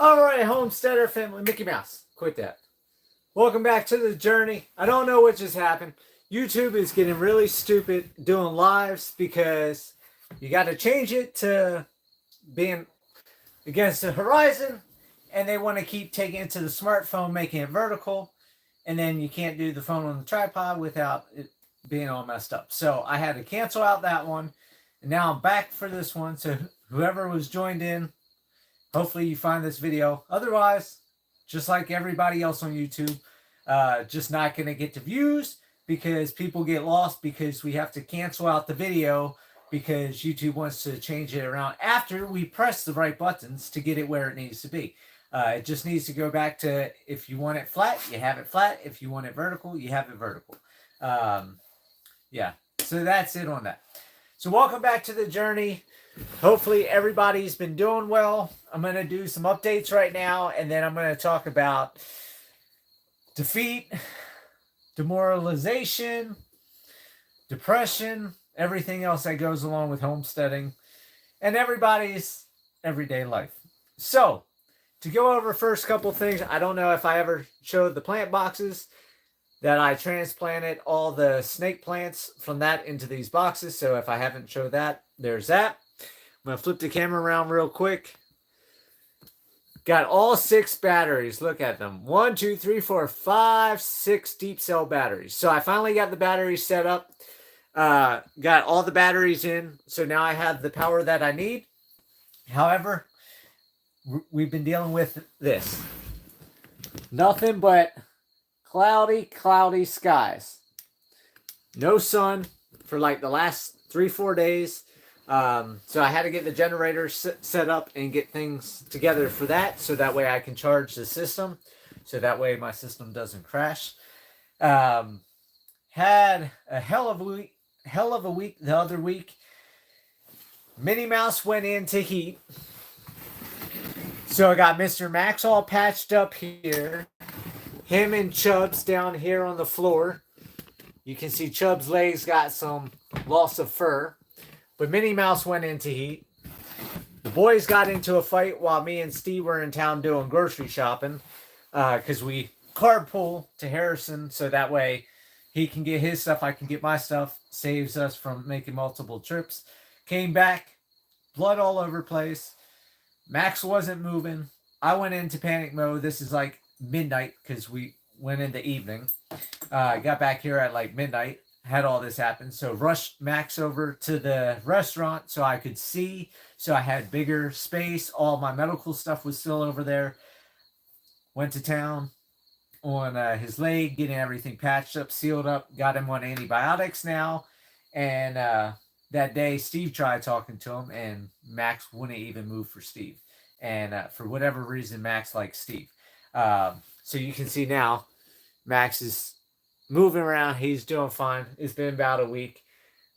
All right, Homesteader family, Mickey Mouse, quit that. Welcome back to the journey. I don't know what just happened. YouTube is getting really stupid doing lives because you got to change it to being against the horizon, and they want to keep taking it to the smartphone, making it vertical, and then you can't do the phone on the tripod without it being all messed up. So I had to cancel out that one, and now I'm back for this one. So whoever was joined in, hopefully you find this video. Otherwise, just like everybody else on YouTube, just not going to get the views because people get lost because we have to cancel out the video because YouTube wants to change it around after we press the right buttons to get it where it needs to be. It just needs to go back to, if you want it flat, you have it flat. If you want it vertical, you have it vertical. Yeah, so that's it on that. So welcome back to the journey. Hopefully everybody's been doing well. I'm going to do some updates right now, and then I'm going to talk about defeat, demoralization, depression, everything else that goes along with homesteading, and everybody's everyday life. So, to go over first couple things, I don't know if I ever showed the plant boxes that I transplanted all the snake plants from that into these boxes. So if I haven't showed that, there's that. I'm going to flip the camera around real quick. Got all 6 batteries. Look at them. 1, 2, 3, 4, 5, 6 deep cell batteries. So I finally got the batteries set up. Got all the batteries in. So now I have the power that I need. However, we've been dealing with this. Nothing but cloudy skies. No sun for like the last 3-4 days. So I had to get the generator set up and get things together for that, so that way I can charge the system, so that way my system doesn't crash. Had a hell of a week the other week. Minnie Mouse went into heat, so I got Mr. Max all patched up here. Him and Chubbs down here on the floor. You can see Chubbs' legs got some loss of fur. But Minnie Mouse went into heat. The boys got into a fight while me and Steve were in town doing grocery shopping. Because we carpool to Harrison, so that way he can get his stuff, I can get my stuff. Saves us from making multiple trips. Came back, blood all over the place. Max wasn't moving. I went into panic mode. This is like midnight because we went in the evening. Got back here at like midnight. Had all this happen, so rushed Max over to the restaurant so I could see, so I had bigger space. All my medical stuff was still over there. Went to town on his leg, getting everything patched up, sealed up, got him on antibiotics now. And that day Steve tried talking to him, and Max wouldn't even move for Steve, and for whatever reason Max likes Steve. So you can see now Max is moving around. He's doing fine. It's been about a week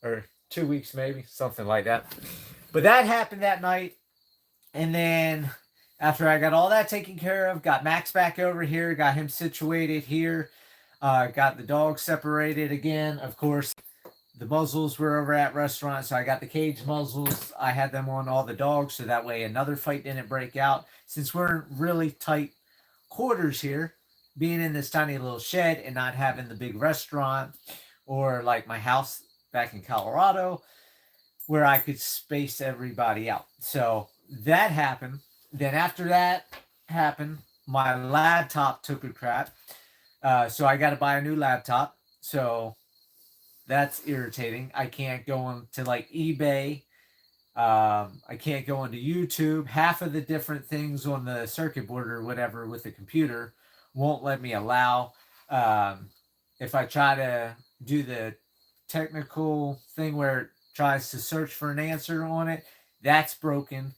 or 2 weeks, maybe something like that. But that happened that night. And then after I got all that taken care of, got Max back over here, got him situated here, got the dogs separated again. Of course, the muzzles were over at restaurant, so I got the cage muzzles. I had them on all the dogs, so that way another fight didn't break out. Since we're in really tight quarters here, being in this tiny little shed and not having the big restaurant or like my house back in Colorado where I could space everybody out. So that happened. Then after that happened, my laptop took a crap. So I got to buy a new laptop. So that's irritating. I can't go on to like eBay. I can't go onto YouTube. Half of the different things on the circuit board or whatever with the computer won't let me allow. If I try to do the technical thing where it tries to search for an answer on it, that's broken.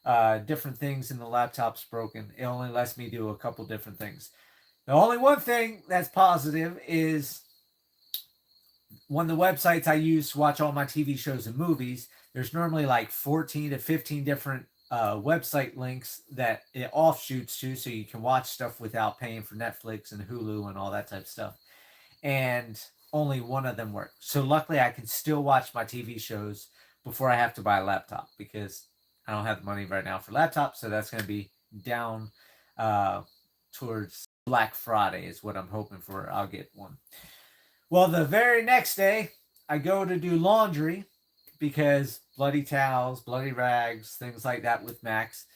Different things in the laptop's broken. It only lets me do a couple different things. The only one thing that's positive is one of the websites I use to watch all my TV shows and movies, there's normally like 14 to 15 different website links that it offshoots to, so you can watch stuff without paying for Netflix and Hulu and all that type of stuff. And only one of them works. So luckily I can still watch my TV shows before I have to buy a laptop, because I don't have the money right now for laptop, so that's going to be down towards Black Friday is what I'm hoping for. I'll get one. Well, the very next day, I go to do laundry because bloody towels, bloody rags, things like that with Max.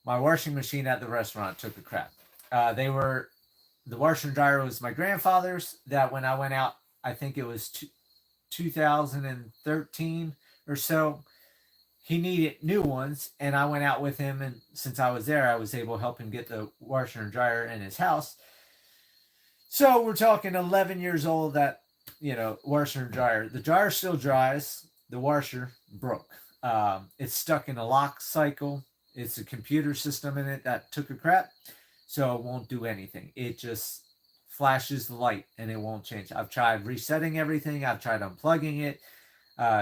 My washing machine at the restaurant took a crap. The washer and dryer was my grandfather's. That when I went out, I think it was 2013 or so. He needed new ones, and I went out with him. And since I was there, I was able to help him get the washer and dryer in his house. So we're talking 11 years old. That washer and dryer. The dryer still dries. The washer broke. It's stuck in a lock cycle. It's a computer system in it that took a crap, so it won't do anything. It just flashes the light and it won't change. I've tried resetting everything. I've tried unplugging it.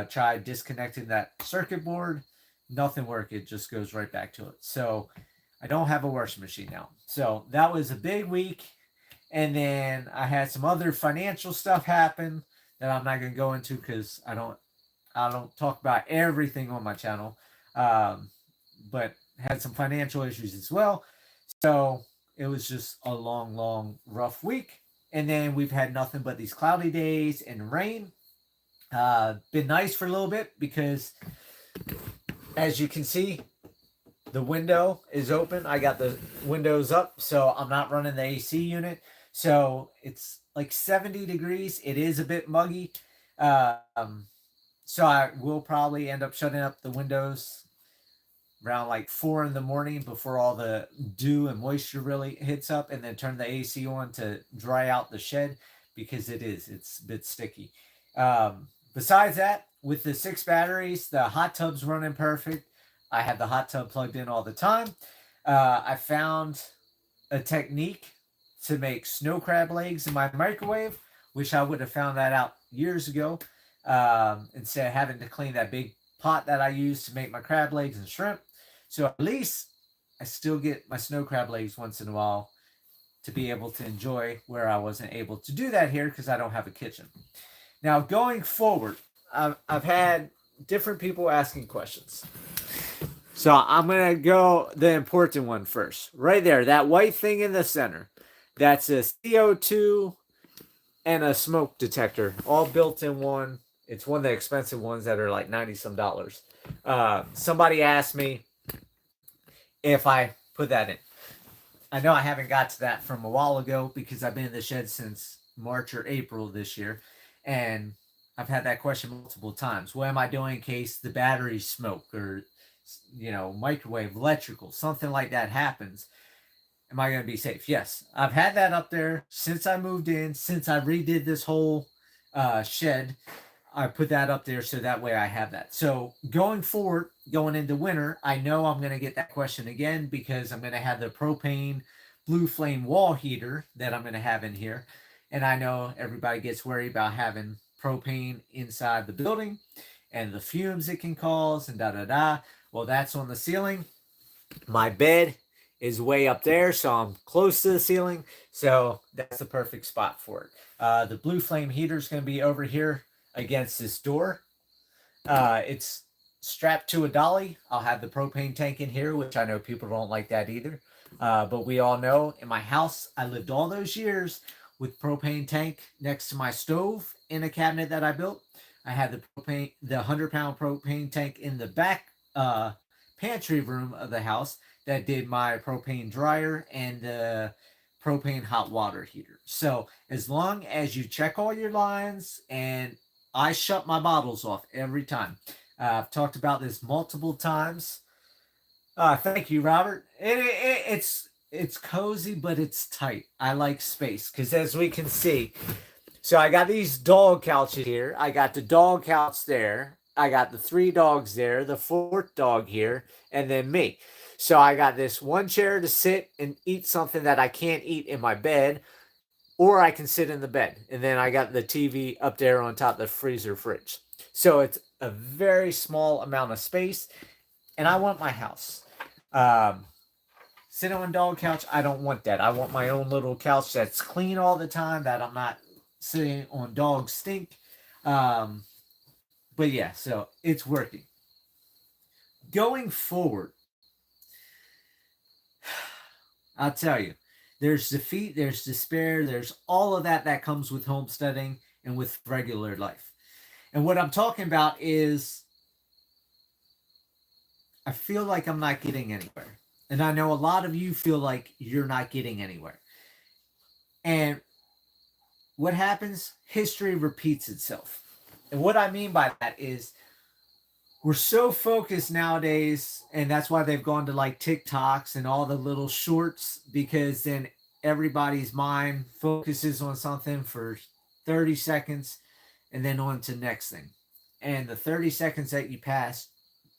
Tried disconnecting that circuit board. Nothing worked. It just goes right back to it. So I don't have a washing machine now. So that was a big week. And then I had some other financial stuff happen that I'm not going to go into because I don't talk about everything on my channel. But had some financial issues as well. So it was just a long, rough week. And then we've had nothing but these cloudy days and rain. Been nice for a little bit because, as you can see, the window is open. I got the windows up, so I'm not running the AC unit. So it's like 70 degrees. It is a bit muggy. So I will probably end up shutting up the windows around like 4 in the morning before all the dew and moisture really hits up, and then turn the AC on to dry out the shed because it's a bit sticky. Besides that, with the 6 batteries, the hot tub's running perfect. I have the hot tub plugged in all the time. I found a technique to make snow crab legs in my microwave. Wish I would have found that out years ago. Instead of having to clean that big pot that I use to make my crab legs and shrimp. So at least I still get my snow crab legs once in a while to be able to enjoy, where I wasn't able to do that here because I don't have a kitchen. Now, going forward, I've had different people asking questions. So I'm going to go the important one first. Right there, that white thing in the center. That's a CO2 and a smoke detector, all built in one. It's one of the expensive ones that are like $90-some. Somebody asked me if I put that in. I know I haven't got to that from a while ago because I've been in the shed since March or April this year. And I've had that question multiple times. What am I doing in case the batteries smoke or, microwave, electrical, something like that happens? Am I going to be safe? Yes. I've had that up there since I moved in, since I redid this whole shed. I put that up there so that way I have that. So going forward, going into winter, I know I'm going to get that question again because I'm going to have the propane blue flame wall heater that I'm going to have in here. And I know everybody gets worried about having propane inside the building and the fumes it can cause and da-da-da. Well, that's on the ceiling. My bed is way up there, so I'm close to the ceiling. So that's the perfect spot for it. The blue flame heater is going to be over here against this door. It's strapped to a dolly. I'll have the propane tank in here, which I know people don't like that either. But we all know in my house, I lived all those years with propane tank next to my stove in a cabinet that I built. I had the 100-pound propane tank in the back pantry room of the house that did my propane dryer and the propane hot water heater. So as long as you check all your lines, and I shut my bottles off every time. I've talked about this multiple times. Thank you, Robert. It's cozy, but it's tight. I like space because, as we can see, so I got these dog couches here. I got the dog couch there. I got the 3 dogs there, the 4th dog here, and then me. So I got this one chair to sit and eat something that I can't eat in my bed, or I can sit in the bed. And then I got the TV up there on top of the freezer fridge. So it's a very small amount of space, and I want my house. Sitting on dog couch, I don't want that. I want my own little couch that's clean all the time, that I'm not sitting on dog stink. But yeah, so it's working. Going forward, I'll tell you, there's defeat, there's despair, there's all of that comes with homesteading and with regular life. And what I'm talking about is I feel like I'm not getting anywhere. And I know a lot of you feel like you're not getting anywhere. And what happens? History repeats itself. And what I mean by that is we're so focused nowadays, and that's why they've gone to like TikToks and all the little shorts, because then everybody's mind focuses on something for 30 seconds and then on to the next thing. And the 30 seconds that you pass,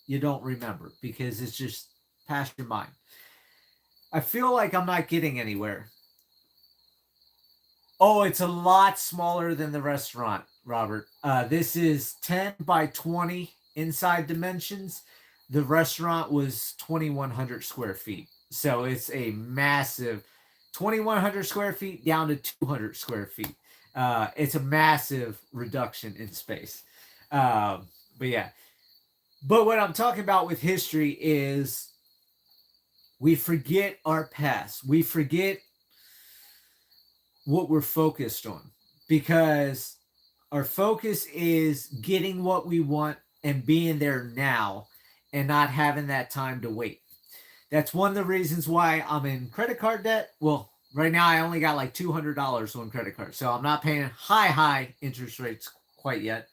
you don't remember because it's just past your mind. I feel like I'm not getting anywhere. Oh, it's a lot smaller than the restaurant, Robert. This is 10 by 20 inside dimensions. The restaurant was 2,100 square feet. So it's a massive 2,100 square feet down to 200 square feet. It's a massive reduction in space. But yeah. But what I'm talking about with history is we forget our past. We forget what we're focused on because our focus is getting what we want and being there now and not having that time to wait. That's one of the reasons why I'm in credit card debt. Well, right now I only got like $200 on credit card. So I'm not paying high interest rates quite yet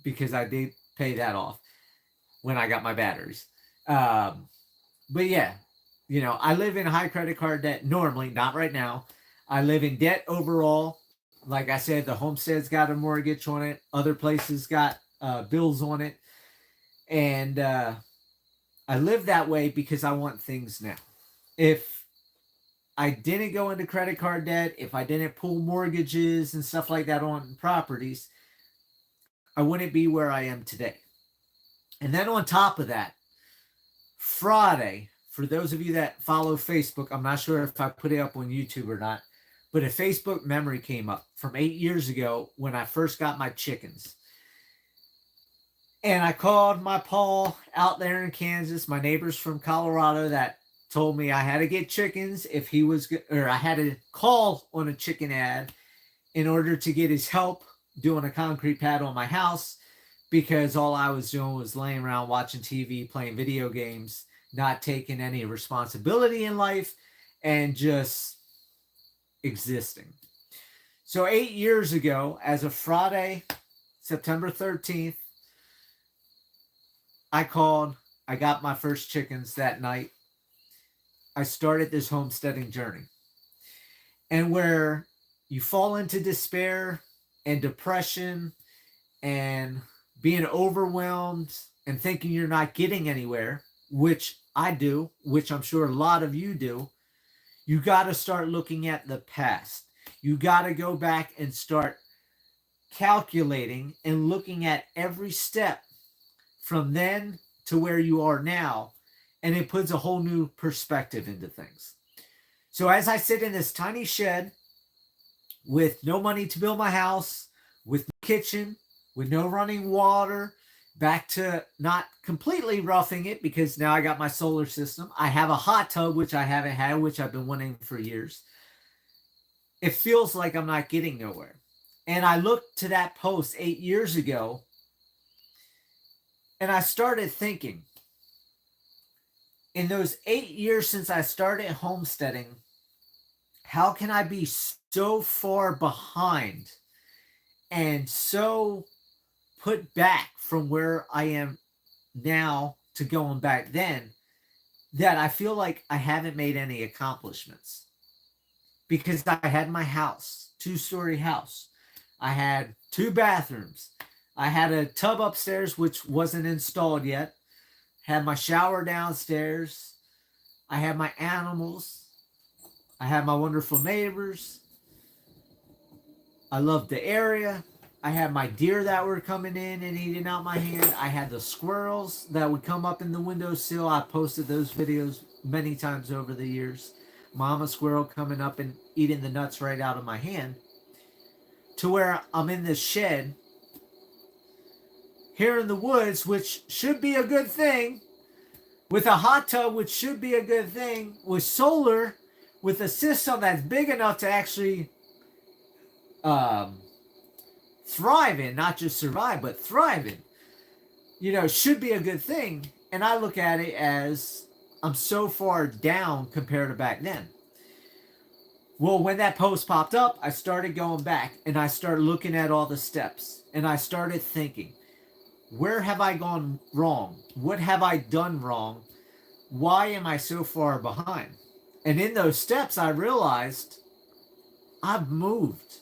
because I did pay that off when I got my batteries. But yeah, you know, I live in high credit card debt normally, not right now. I live in debt overall. Like I said, the homestead's got a mortgage on it. Other places got bills on it. And I live that way because I want things now. If I didn't go into credit card debt, if I didn't pull mortgages and stuff like that on properties, I wouldn't be where I am today. And then on top of that, Friday, for those of you that follow Facebook, I'm not sure if I put it up on YouTube or not, but a Facebook memory came up from 8 years ago when I first got my chickens. And I called my pa out there in Kansas, my neighbors from Colorado, that told me I had to get chickens if he was, or I had to call on a chicken ad in order to get his help doing a concrete pad on my house, because all I was doing was laying around watching TV, playing video games, not taking any responsibility in life, and just existing. So 8 years ago, as of Friday, September 13th, I called. I got my first chickens that night. I started this homesteading journey. And where you fall into despair and depression and being overwhelmed and thinking you're not getting anywhere, which I do, which I'm sure a lot of you do, you got to start looking at the past. You got to go back and start calculating and looking at every step from then to where you are now, and it puts a whole new perspective into things. So as I sit in this tiny shed with no money to build my house, with no kitchen, with no running water, back to not completely roughing it because now I got my solar system. I have a hot tub, which I haven't had, which I've been wanting for years. It feels like I'm not getting nowhere. And I looked to that post 8 years ago, and I started thinking, in those 8 years since I started homesteading, how can I be so far behind and so put back from where I am now to going back then that I feel like I haven't made any accomplishments? Because I had my house, 2-story house. I had 2 bathrooms. I had a tub upstairs, which wasn't installed yet. Had my shower downstairs. I had my animals. I had my wonderful neighbors. I loved the area. I had my deer that were coming in and eating out my hand. I had the squirrels that would come up in the windowsill. I posted those videos many times over the years. Mama squirrel coming up and eating the nuts right out of my hand. To where I'm in this shed here in the woods, which should be a good thing, with a hot tub, which should be a good thing, with solar, with a system that's big enough to actually thrive in, not just survive, but thrive in, should be a good thing. And I look at it as I'm so far down compared to back then. Well, when that post popped up, I started going back and I started looking at all the steps and I started thinking, where have I gone wrong? What have I done wrong? Why am I so far behind? And in those steps, I realized I've moved.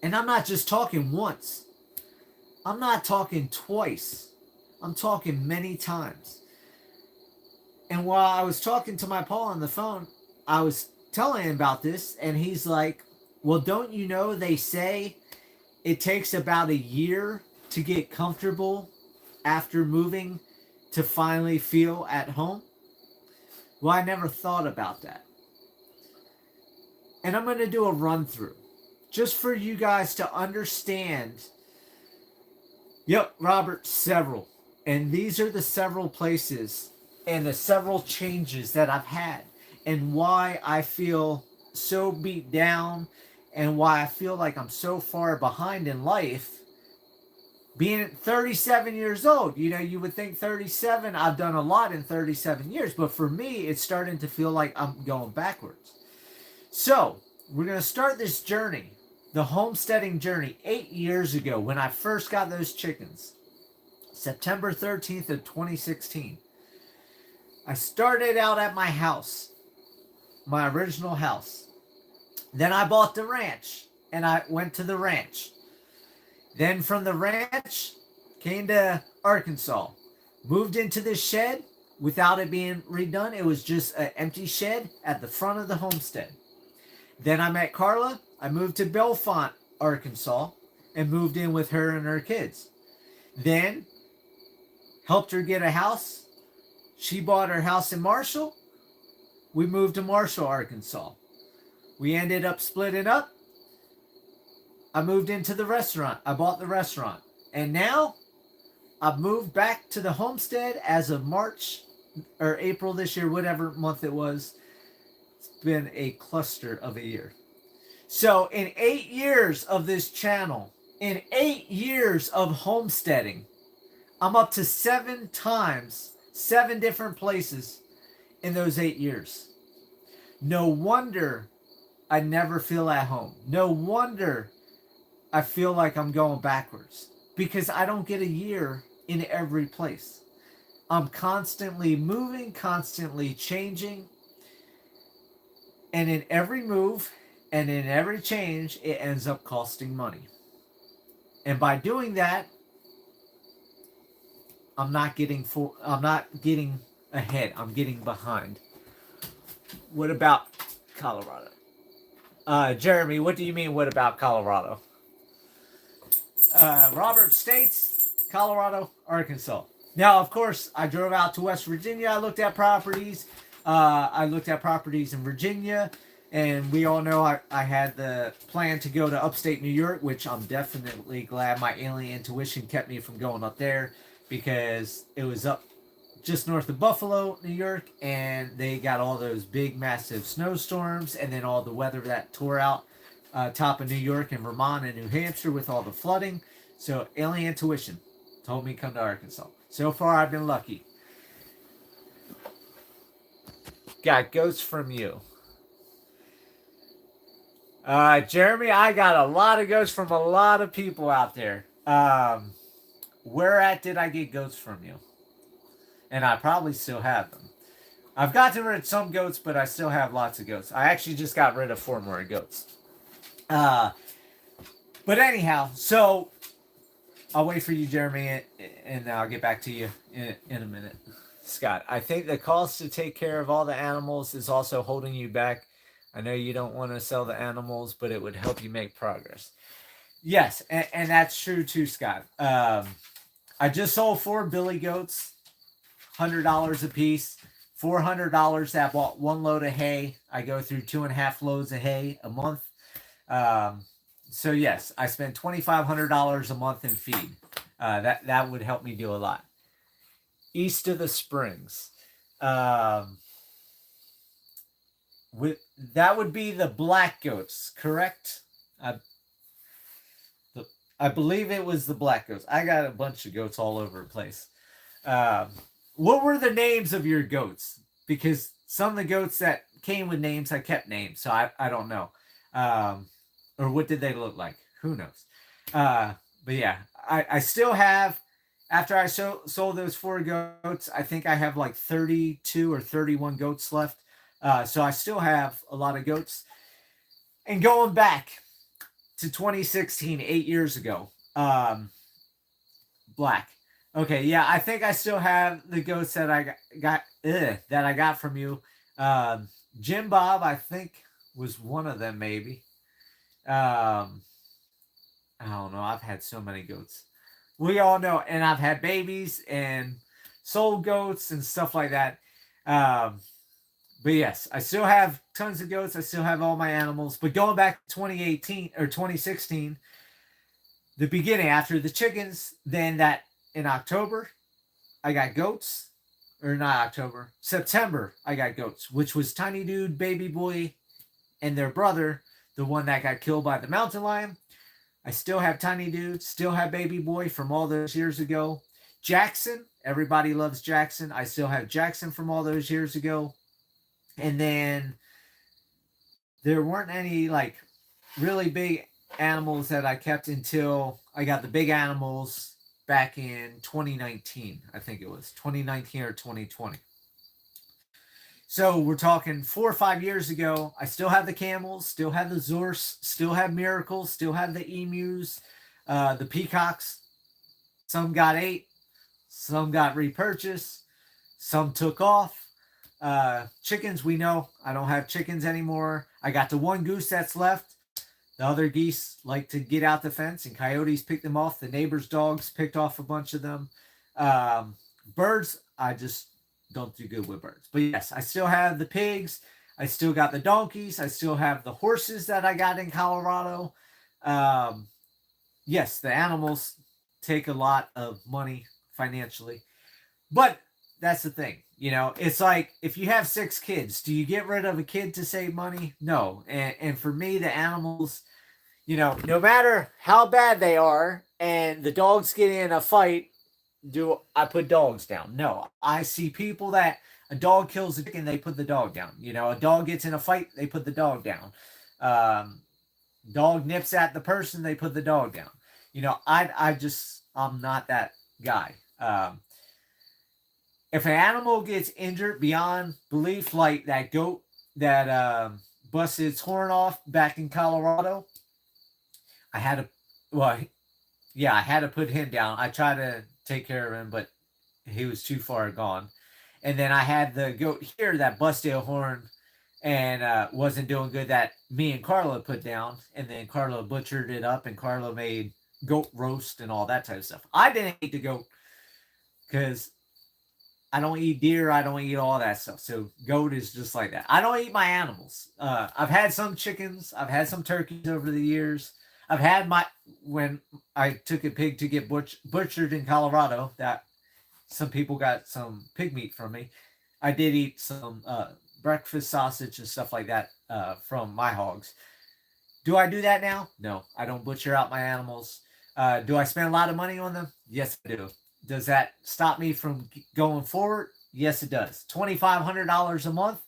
And I'm not just talking once. I'm not talking twice. I'm talking many times. And while I was talking to my Paul on the phone, I was telling him about this, and he's like, well, don't you know they say it takes about a year to get comfortable after moving to finally feel at home? Well, I never thought about that. And I'm going to do a run through just for you guys to understand. Yep, Robert, several. And these are the several places and the several changes that I've had and why I feel so beat down and why I feel like I'm so far behind in life. Being 37 years old, you would think 37, I've done a lot in 37 years, but for me, it's starting to feel like I'm going backwards. So, we're going to start this journey, the homesteading journey, 8 years ago when I first got those chickens, September 13th of 2016. I started out at my house, my original house. Then I bought the ranch, and I went to the ranch. Then from the ranch, came to Arkansas. Moved into this shed without it being redone. It was just an empty shed at the front of the homestead. Then I met Carla. I moved to Belfont, Arkansas, and moved in with her and her kids. Then, helped her get a house. She bought her house in Marshall. We moved to Marshall, Arkansas. We ended up splitting up. I moved into the restaurant. I bought the restaurant. And now, I've moved back to the homestead as of March or April this year, whatever month it was. It's been a cluster of a year. So, in 8 years of this channel, in 8 years of homesteading, I'm up to 7 times, 7 different places in those 8 years. No wonder I never feel at home. No wonder I feel like I'm going backwards, because I don't get a year in every place. I'm constantly moving, constantly changing, and in every move and in every change, it ends up costing money. And by doing that, I'm not getting ahead. I'm getting behind. What about Colorado? Jeremy, what do you mean, what about Colorado? Robert states, Colorado, Arkansas. Now, of course, I drove out to West Virginia. I looked at properties. I looked at properties in Virginia. And we all know I had the plan to go to upstate New York, which I'm definitely glad my alien intuition kept me from going up there, because it was up just north of Buffalo, New York, and they got all those big, massive snowstorms, and then all the weather that tore out top of New York and Vermont and New Hampshire with all the flooding. So alien intuition told me to come to Arkansas. So far, I've been lucky. Got goats from you. Jeremy, I got a lot of goats from a lot of people out there. Where at did I get goats from you? And I probably still have them. I've gotten rid of some goats, but I still have lots of goats. I actually just got rid of 4 more goats. But anyhow, so I'll wait for you, Jeremy, and I'll get back to you in a minute. Scott, I think the cost to take care of all the animals is also holding you back. I know you don't want to sell the animals, but it would help you make progress. Yes, and that's true too, Scott. I just sold 4 billy goats, $100 a piece. $400 that bought 1 load of hay. I go through 2.5 loads of hay a month. So yes, I spend $2,500 a month in feed. That would help me do a lot. east of the Springs. Um, that would be the black goats, correct? I, I believe it was the black goats. I got a bunch of goats all over the place. Um, what were the names of your goats? Because some of the goats that came with names, I kept names, so I don't know. Or what did they look like? Who knows? But yeah, I still have, after I sold those 4 goats, I think I have like 32 or 31 goats left. So I still have a lot of goats. And going back to 2016, 8 years ago, black. Okay, yeah, I think I still have the goats that I got from you. Jim Bob, I think, was one of them, maybe. I don't know. I've had so many goats. We all know, and I've had babies and sold goats and stuff like that. But yes, I still have tons of goats. I still have all my animals. But going back to 2018 or 2016, the beginning after the chickens, then that in October, I got goats. Or not October, September, I got goats, which was Tiny Dude, Baby Boy, and their brother, the one that got killed by the mountain lion. I still have Tiny Dude, still have Baby Boy from all those years ago. Jackson, everybody loves Jackson. I still have Jackson from all those years ago. And then there weren't any like really big animals that I kept until I got the big animals back in 2019. I think it was 2019 or 2020. So we're talking 4 or 5 years ago. I still have the camels, still have the Zorse, still have miracles, still have the emus, the peacocks. Some got ate, some got repurchased, some took off. Chickens, we know I don't have chickens anymore. I got the 1 goose that's left. The other geese like to get out the fence, and coyotes picked them off. The neighbor's dogs picked off a bunch of them. Birds, I just don't do good with birds. But yes, I still have the pigs. I still got the donkeys. I still have the horses that I got in Colorado. Yes, the animals take a lot of money financially. But that's the thing. You know, it's like if you have 6 kids, do you get rid of a kid to save money? No. And for me, the animals, you know, no matter how bad they are and the dogs get in a fight, do I put dogs down? No. I see people that a dog kills a chicken, they put the dog down. You know, a dog gets in a fight, they put the dog down. Dog nips at the person, they put the dog down. You know, I'm not that guy. If an animal gets injured beyond belief, like that goat that busted its horn off back in Colorado, I had to put him down. I tried to take care of him, but he was too far gone. And then I had the goat here that busted a horn and wasn't doing good, that me and Carla put down. And then Carla butchered it up, and Carla made goat roast and all that type of stuff. I didn't eat the goat because I don't eat deer. I don't eat all that stuff. So goat is just like that. I don't eat my animals. I've had some chickens. I've had some turkeys over the years. I've had when I took a pig to get butchered in Colorado, that some people got some pig meat from me. I did eat some breakfast sausage and stuff like that from my hogs. Do I do that now? No, I don't butcher out my animals. Do I spend a lot of money on them? Yes, I do. Does that stop me from going forward? Yes, it does. $2,500 a month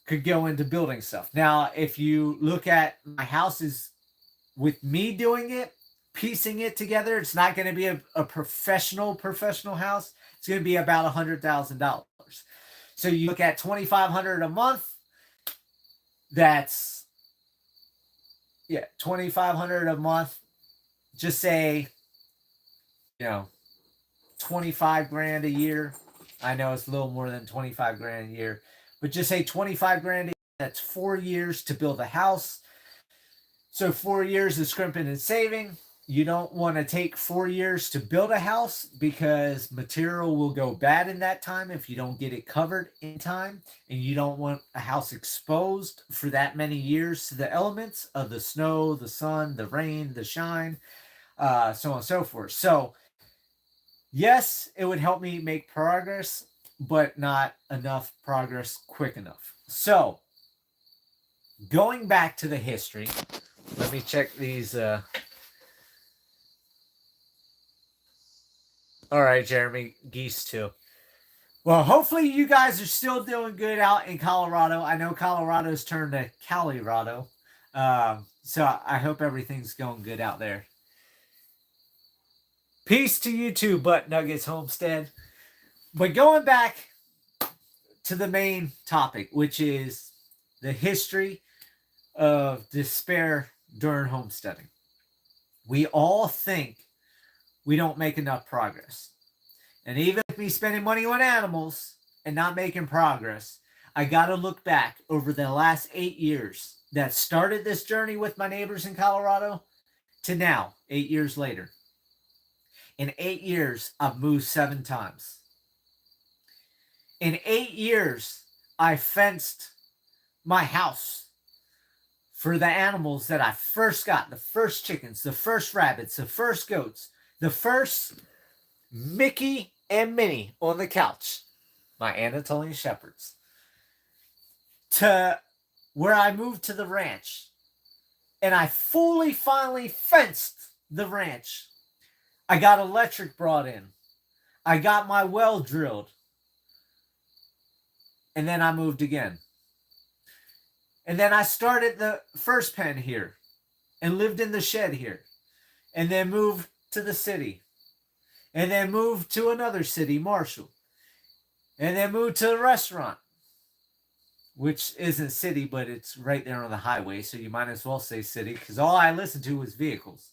could go into building stuff. Now, if you look at my houses with me doing it, piecing it together, it's not going to be a professional house. It's going to be about $100,000. So you look at $2,500 a month. That's $2,500 a month. Just say, 25 grand a year. I know it's a little more than 25 grand a year, but just say 25 grand a year. That's 4 years to build a house. So 4 years of scrimping and saving. You don't want to take 4 years to build a house because material will go bad in that time if you don't get it covered in time. And you don't want a house exposed for that many years to the elements of the snow, the sun, the rain, the shine, so on and so forth. So Yes, it would help me make progress, but not enough progress quick enough. So, going back to the history, let me check these. All right, Jeremy, geese too. Well, hopefully you guys are still doing good out in Colorado. I know Colorado's turned to Colorado. So I hope everything's going good out there. Peace to you too, Butt Nuggets Homestead. But going back to the main topic, which is the history of despair during homesteading. We all think we don't make enough progress. And even with me spending money on animals and not making progress, I got to look back over the last 8 years that started this journey with my neighbors in Colorado to now, 8 years later. In 8 years, I've moved 7 times. In 8 years, I fenced my house for the animals that I first got. The first chickens, the first rabbits, the first goats, the first Mickey and Minnie on the couch. My Anatolian Shepherds. To where I moved to the ranch. And I finally fenced the ranch. I got electric brought in. I got my well drilled. And then I moved again. And then I started the first pen here. And lived in the shed here. And then moved to the city. And then moved to another city, Marshall. And then moved to a restaurant. Which isn't city, but it's right there on the highway. So you might as well say city. Because all I listened to was vehicles.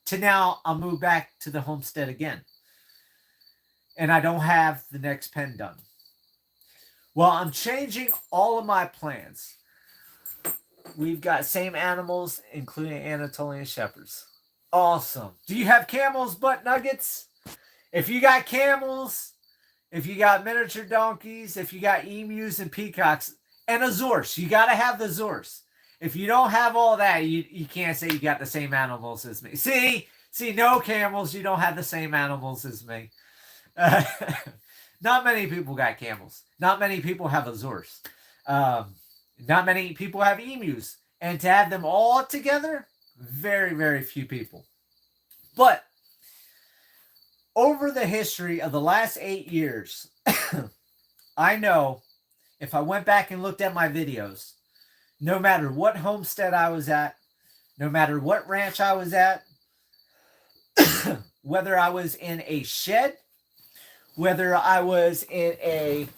To now, I'll move back to the homestead again. And I don't have the next pen done. Well, I'm changing all of my plans. We've got same animals, including Anatolian Shepherds. Awesome. Do you have camels, Butt Nuggets? If you got camels, if you got miniature donkeys, if you got emus and peacocks, and a zorse, you got to have the zorse. If you don't have all that, you can't say you got the same animals as me. See, no camels, you don't have the same animals as me. Not many people got camels. Not many people have a zorse. Not many people have emus. And to have them all together, very, very few people. But over the history of the last 8 years, I know if I went back and looked at my videos, no matter what homestead I was at, no matter what ranch I was at, whether I was in a shed, whether I was in a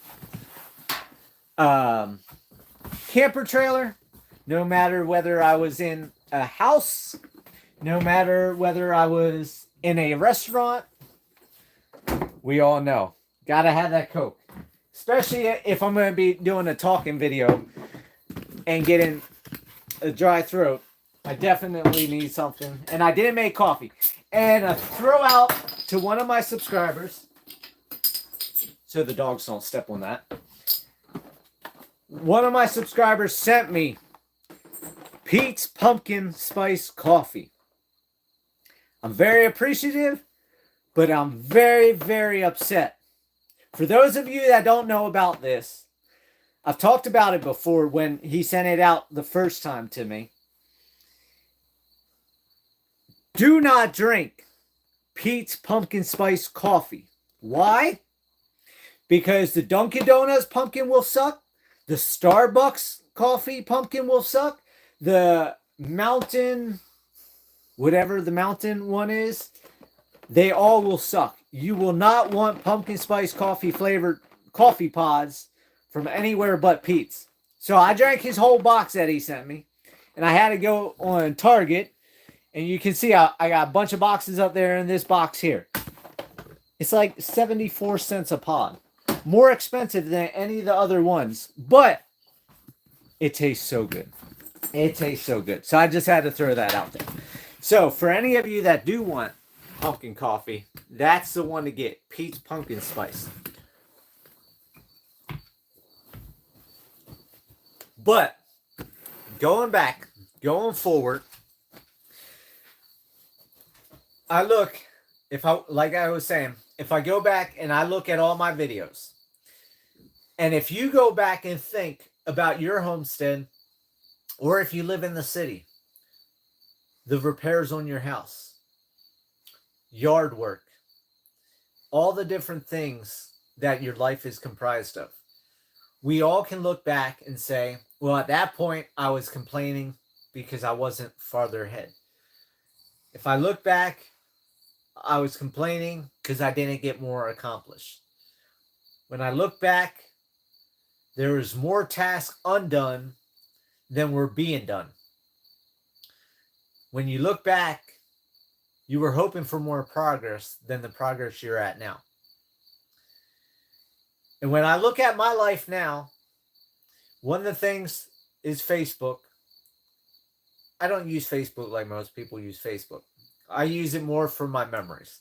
camper trailer, no matter whether I was in a house, no matter whether I was in a restaurant, we all know. Gotta have that Coke. Especially if I'm going to be doing a talking video and getting a dry throat. I definitely need something. And I didn't make coffee. And a throw out to one of my subscribers, so the dogs don't step on that. One of my subscribers sent me Pete's Pumpkin Spice Coffee. I'm very appreciative, but I'm very, very upset. For those of you that don't know about this, I've talked about it before when he sent it out the first time to me. Do not drink Pete's Pumpkin Spice Coffee. Why? Because the Dunkin' Donuts pumpkin will suck. The Starbucks coffee pumpkin will suck. The Mountain, whatever the Mountain one is, they all will suck. You will not want pumpkin spice coffee flavored coffee pods from anywhere but Pete's. So I drank his whole box that he sent me. And I had to go on Target. And you can see I got a bunch of boxes up there in this box here. It's like 74 cents a pod. More expensive than any of the other ones. But it tastes so good. It tastes so good. So I just had to throw that out there. So for any of you that do want pumpkin coffee, that's the one to get. Pete's Pumpkin Spice. But going forward, I look like I was saying, if I go back and I look at all my videos, and if you go back and think about your homestead, or if you live in the city, the repairs on your house, yard work, all the different things that your life is comprised of, we all can look back and say, well, at that point, I was complaining because I wasn't farther ahead. If I look back, I was complaining because I didn't get more accomplished. When I look back, there is more tasks undone than were being done. When you look back, you were hoping for more progress than the progress you're at now. And when I look at my life now, one of the things is Facebook. I don't use Facebook like most people use Facebook. I use it more for my memories,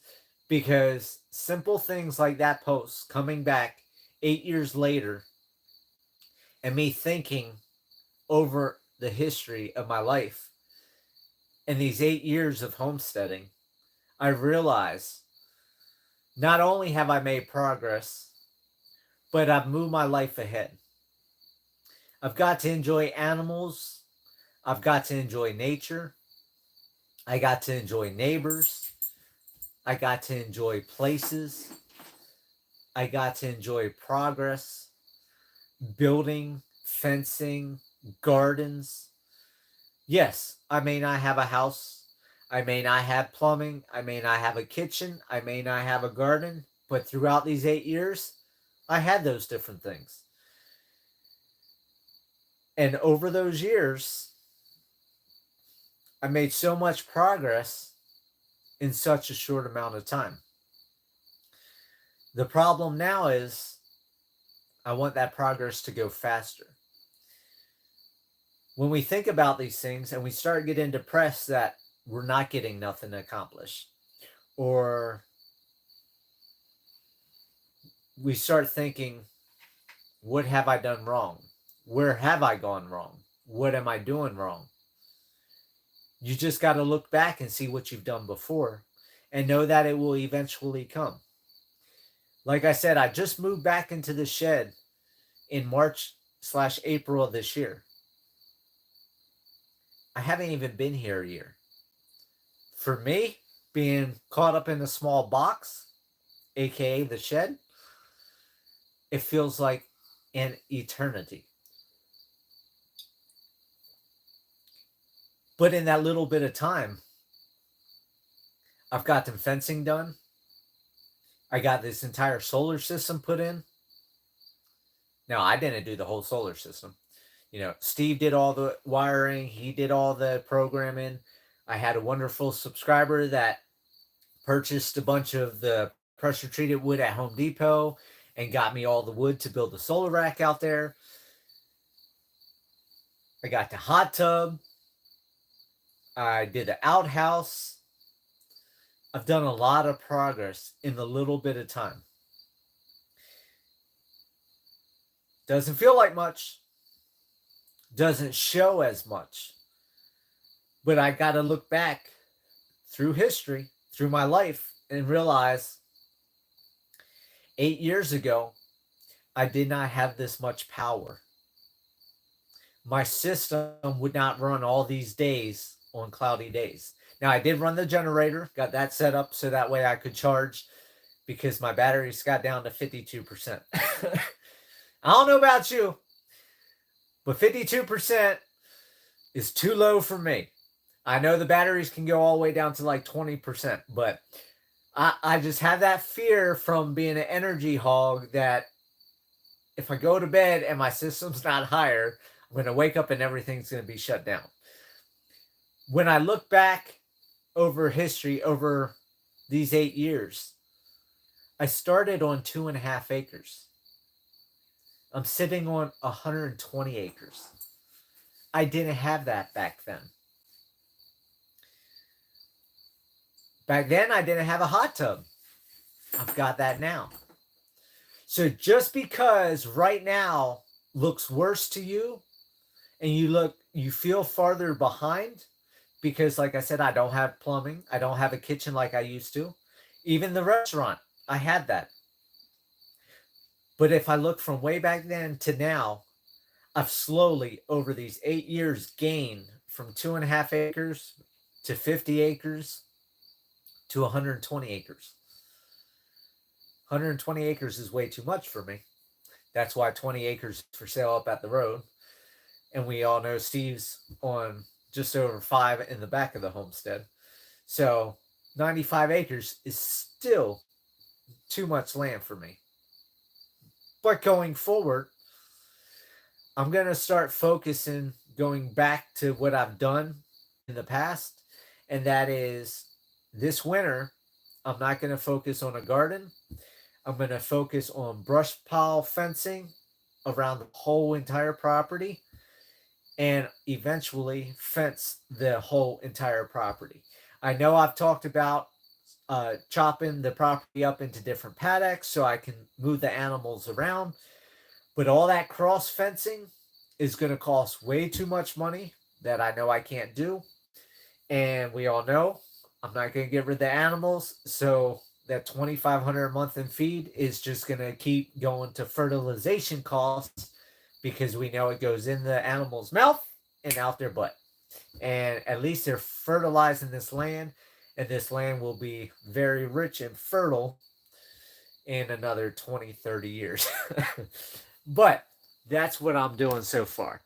because simple things like that post coming back 8 years later and me thinking over the history of my life and these 8 years of homesteading, I realize not only have I made progress, but I've moved my life ahead. I've got to enjoy animals. I've got to enjoy nature. I got to enjoy neighbors. I got to enjoy places. I got to enjoy progress, building, fencing, gardens. Yes, I may not have a house. I may not have plumbing. I may not have a kitchen. I may not have a garden. But throughout these 8 years, I had those different things. And over those years, I made so much progress in such a short amount of time. The problem now is I want that progress to go faster. When we think about these things and we start getting depressed that we're not getting nothing accomplished, or we start thinking, what have I done wrong? Where have I gone wrong? What am I doing wrong? You just got to look back and see what you've done before and know that it will eventually come. Like I said, I just moved back into the shed in March/April of this year. I haven't even been here a year. For me, being caught up in a small box, aka the shed, it feels like an eternity. But in that little bit of time, I've gotten fencing done. I got this entire solar system put in. Now, I didn't do the whole solar system. You know, Steve did all the wiring. He did all the programming. I had a wonderful subscriber that purchased a bunch of the pressure treated wood at Home Depot and got me all the wood to build the solar rack out there. I got the hot tub. I did the outhouse. I've done a lot of progress in the little bit of time. Doesn't feel like much. Doesn't show as much. But I got to look back through history, through my life, and realize 8 years ago, I did not have this much power. My system would not run all these days on cloudy days. Now, I did run the generator, got that set up so that way I could charge, because my batteries got down to 52%. I don't know about you, but 52% is too low for me. I know the batteries can go all the way down to like 20%, but I just have that fear from being an energy hog that if I go to bed and my system's not higher, I'm going to wake up and everything's going to be shut down. When I look back over history, over these 8 years, I started on 2.5 acres. I'm sitting on 120 acres. I didn't have that back then. Back then, I didn't have a hot tub. I've got that now. So just because right now looks worse to you and you feel farther behind, because like I said, I don't have plumbing, I don't have a kitchen like I used to, Even the restaurant, I had that. But if I look from way back then to now, I've slowly, over these 8 years, gained from 2.5 acres to 50 acres to 120 acres. 120 acres is way too much for me. That's why 20 acres is for sale up at the road. And we all know Steve's on just over 5 in the back of the homestead. So 95 acres is still too much land for me. But going forward, I'm going to start focusing, going back to what I've done in the past. And that is this winter, I'm not going to focus on a garden. I'm going to focus on brush pile fencing around the whole entire property and eventually fence the whole entire property. I know I've talked about chopping the property up into different paddocks so I can move the animals around. But all that cross fencing is going to cost way too much money that I know I can't do. And we all know I'm not going to get rid of the animals. So that $2,500 a month in feed is just going to keep going to fertilization costs because we know it goes in the animal's mouth and out their butt. And at least they're fertilizing this land, and this land will be very rich and fertile in another 20, 30 years. But that's what I'm doing so far.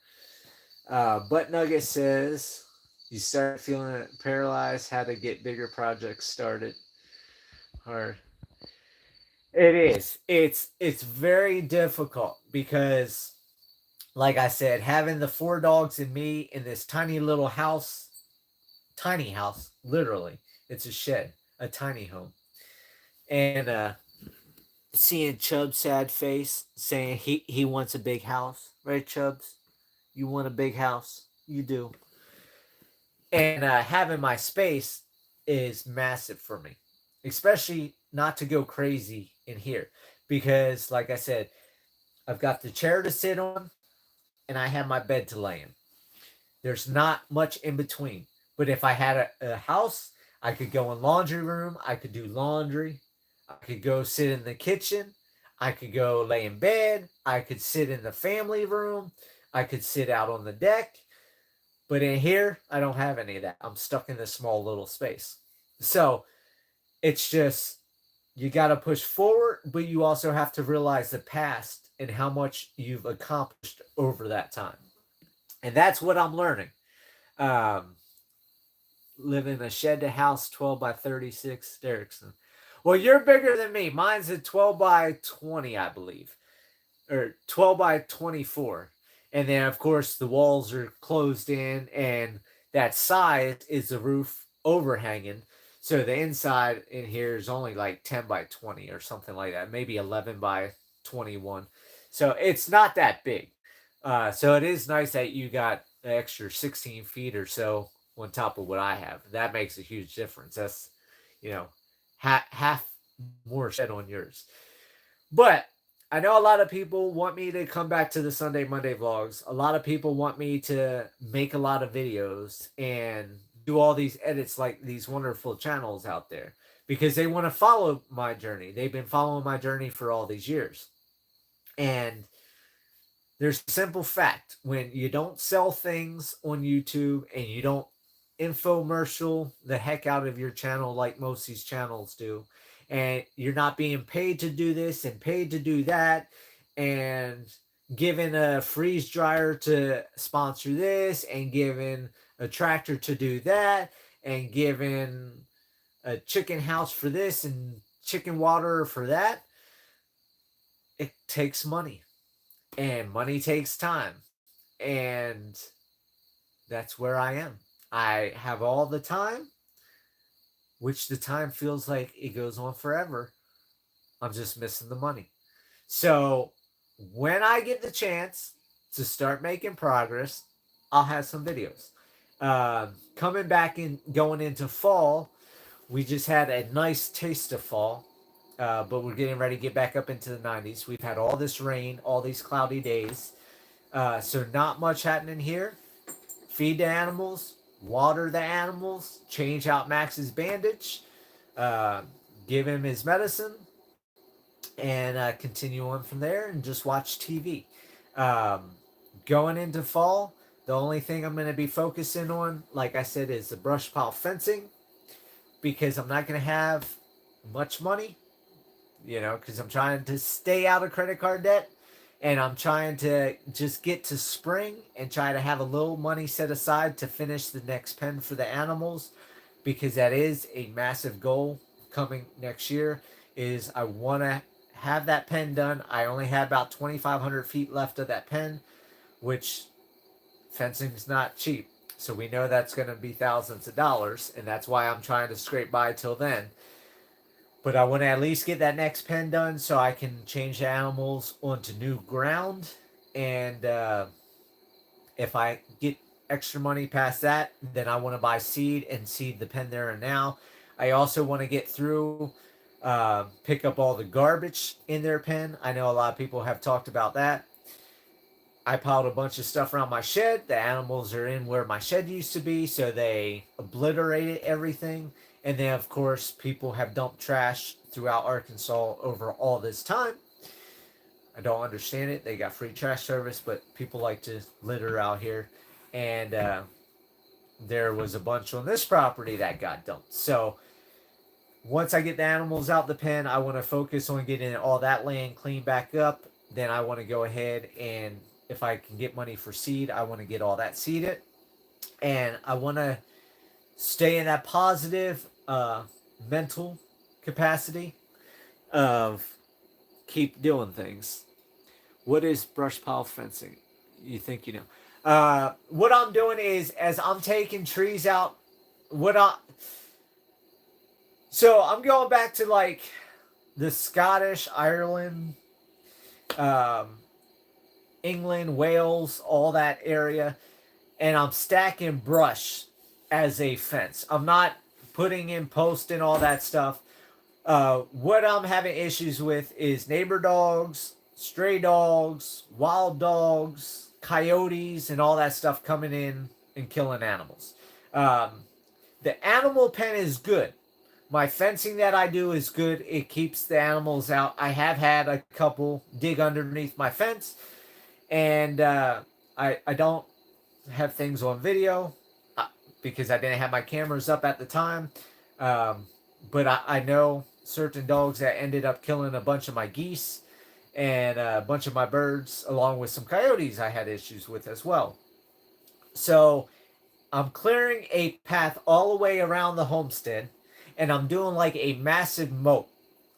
Butt Nugget says, you start feeling paralyzed, how to get bigger projects started. Hard. It is. It's very difficult because, like I said, having the 4 dogs and me in this tiny little house, tiny house, literally, it's a shed, a tiny home. And seeing Chubb's sad face saying he wants a big house. Right, Chubbs? You want a big house? You do. And having my space is massive for me, especially not to go crazy in here. Because, like I said, I've got the chair to sit on and I have my bed to lay in. There's not much in between. But if I had a house, I could go in laundry room. I could do laundry. I could go sit in the kitchen. I could go lay in bed. I could sit in the family room. I could sit out on the deck. But in here, I don't have any of that. I'm stuck in this small little space. So it's just, you got to push forward, but you also have to realize the past and how much you've accomplished over that time. And that's what I'm learning. Live in a shed to house 12 by 36, Derrickson. Well, you're bigger than me. Mine's a 12 by 20, I believe. Or 12 by 24. And then, of course, the walls are closed in, and that side is the roof overhanging. So the inside in here is only like 10 by 20 or something like that. Maybe 11 by 21. So it's not that big. So it is nice that you got an extra 16 feet or so on top of what I have. That makes a huge difference. That's, half more shed on yours. But I know a lot of people want me to come back to the Sunday, Monday vlogs. A lot of people want me to make a lot of videos and do all these edits like these wonderful channels out there because they want to follow my journey. They've been following my journey for all these years. And there's a simple fact. When you don't sell things on YouTube and you don't infomercial the heck out of your channel like most of these channels do, and you're not being paid to do this and paid to do that, and given a freeze dryer to sponsor this, and given a tractor to do that, and given a chicken house for this and chicken water for that, it takes money. And money takes time. And that's where I am. I have all the time, which the time feels like it goes on forever. I'm just missing the money. So when I get the chance to start making progress, I'll have some videos. Coming back and going into fall, we just had a nice taste of fall, but we're getting ready to get back up into the 90s. We've had all this rain, all these cloudy days. So not much happening here. Feed the animals, water the animals, change out Max's bandage, give him his medicine, and continue on from there and just watch TV. Um, Going into fall, the only thing I'm going to be focusing on, like I said, is the brush pile fencing, because I'm not going to have much money, because I'm trying to stay out of credit card debt, and I'm trying to just get to spring and try to have a little money set aside to finish the next pen for the animals, because that is a massive goal coming next year. Is I want to have that pen done. I only had about 2,500 feet left of that pen, which fencing's not cheap. So we know that's going to be thousands of dollars, and that's why I'm trying to scrape by till then. But I want to at least get that next pen done so I can change the animals onto new ground. And if I get extra money past that, then I want to buy seed and seed the pen there and now. I also want to get through, pick up all the garbage in their pen. I know a lot of people have talked about that. I piled a bunch of stuff around my shed. The animals are in where my shed used to be, so they obliterated everything. And then, of course, people have dumped trash throughout Arkansas over all this time. I don't understand it. They got free trash service, but people like to litter out here. And there was a bunch on this property that got dumped. So once I get the animals out the pen, I want to focus on getting all that land cleaned back up. Then I want to go ahead and, if I can get money for seed, I want to get all that seeded. And I want to stay in that positive mental capacity of keep doing things. What is brush pile fencing? You think you know. What I'm doing is, as I'm taking trees out, so I'm going back to like the Scottish, Ireland, England, Wales, all that area, and I'm stacking brush as a fence. I'm not putting in posts and all that stuff. What I'm having issues with is neighbor dogs, stray dogs, wild dogs, coyotes, and all that stuff coming in and killing animals. The animal pen is good. My fencing that I do is good. It keeps the animals out. I have had a couple dig underneath my fence, and I don't have things on video because I didn't have my cameras up at the time. But I know certain dogs that ended up killing a bunch of my geese and a bunch of my birds, along with some coyotes I had issues with as well. So I'm clearing a path all the way around the homestead, and I'm doing like a massive moat.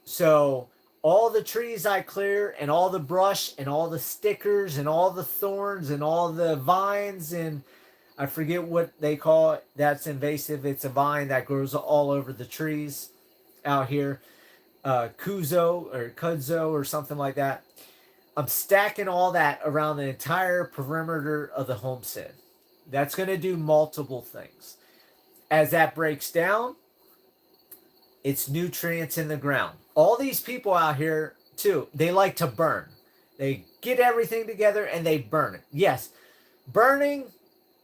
So all the trees I clear, and all the brush, and all the stickers, and all the thorns, and all the vines, and I forget what they call it. That's invasive. It's a vine that grows all over the trees out here. Kudzo or something like that. I'm stacking all that around the entire perimeter of the homestead. That's going to do multiple things. As that breaks down, it's nutrients in the ground. All these people out here, too, they like to burn. They get everything together and they burn it. Yes, burning,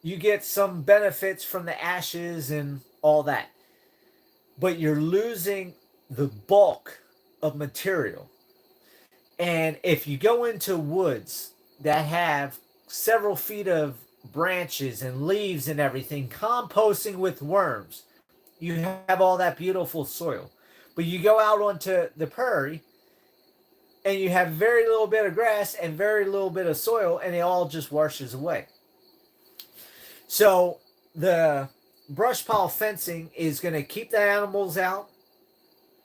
you get some benefits from the ashes and all that. But you're losing the bulk of material. And if you go into woods that have several feet of branches and leaves and everything, composting with worms, you have all that beautiful soil. But you go out onto the prairie and you have very little bit of grass and very little bit of soil, and it all just washes away. So the brush pile fencing is going to keep the animals out.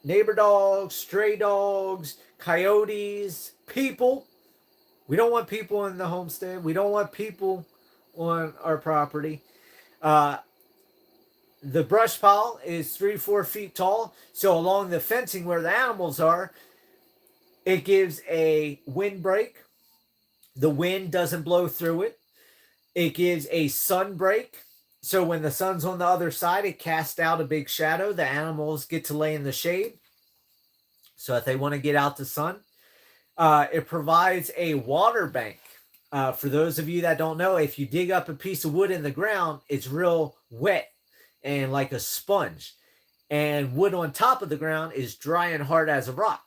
Neighbor dogs, stray dogs, coyotes, people. We don't want people in the homestead. We don't want people on our property. The brush pile is 3-4 feet tall. So along the fencing where the animals are, it gives a windbreak. The wind doesn't blow through it. It gives a sun break. So when the sun's on the other side, it casts out a big shadow. The animals get to lay in the shade. So if they want to get out the sun, it provides a water bank. For those of you that don't know, if you dig up a piece of wood in the ground, it's real wet and like a sponge. and wood on top of the ground is dry and hard as a rock.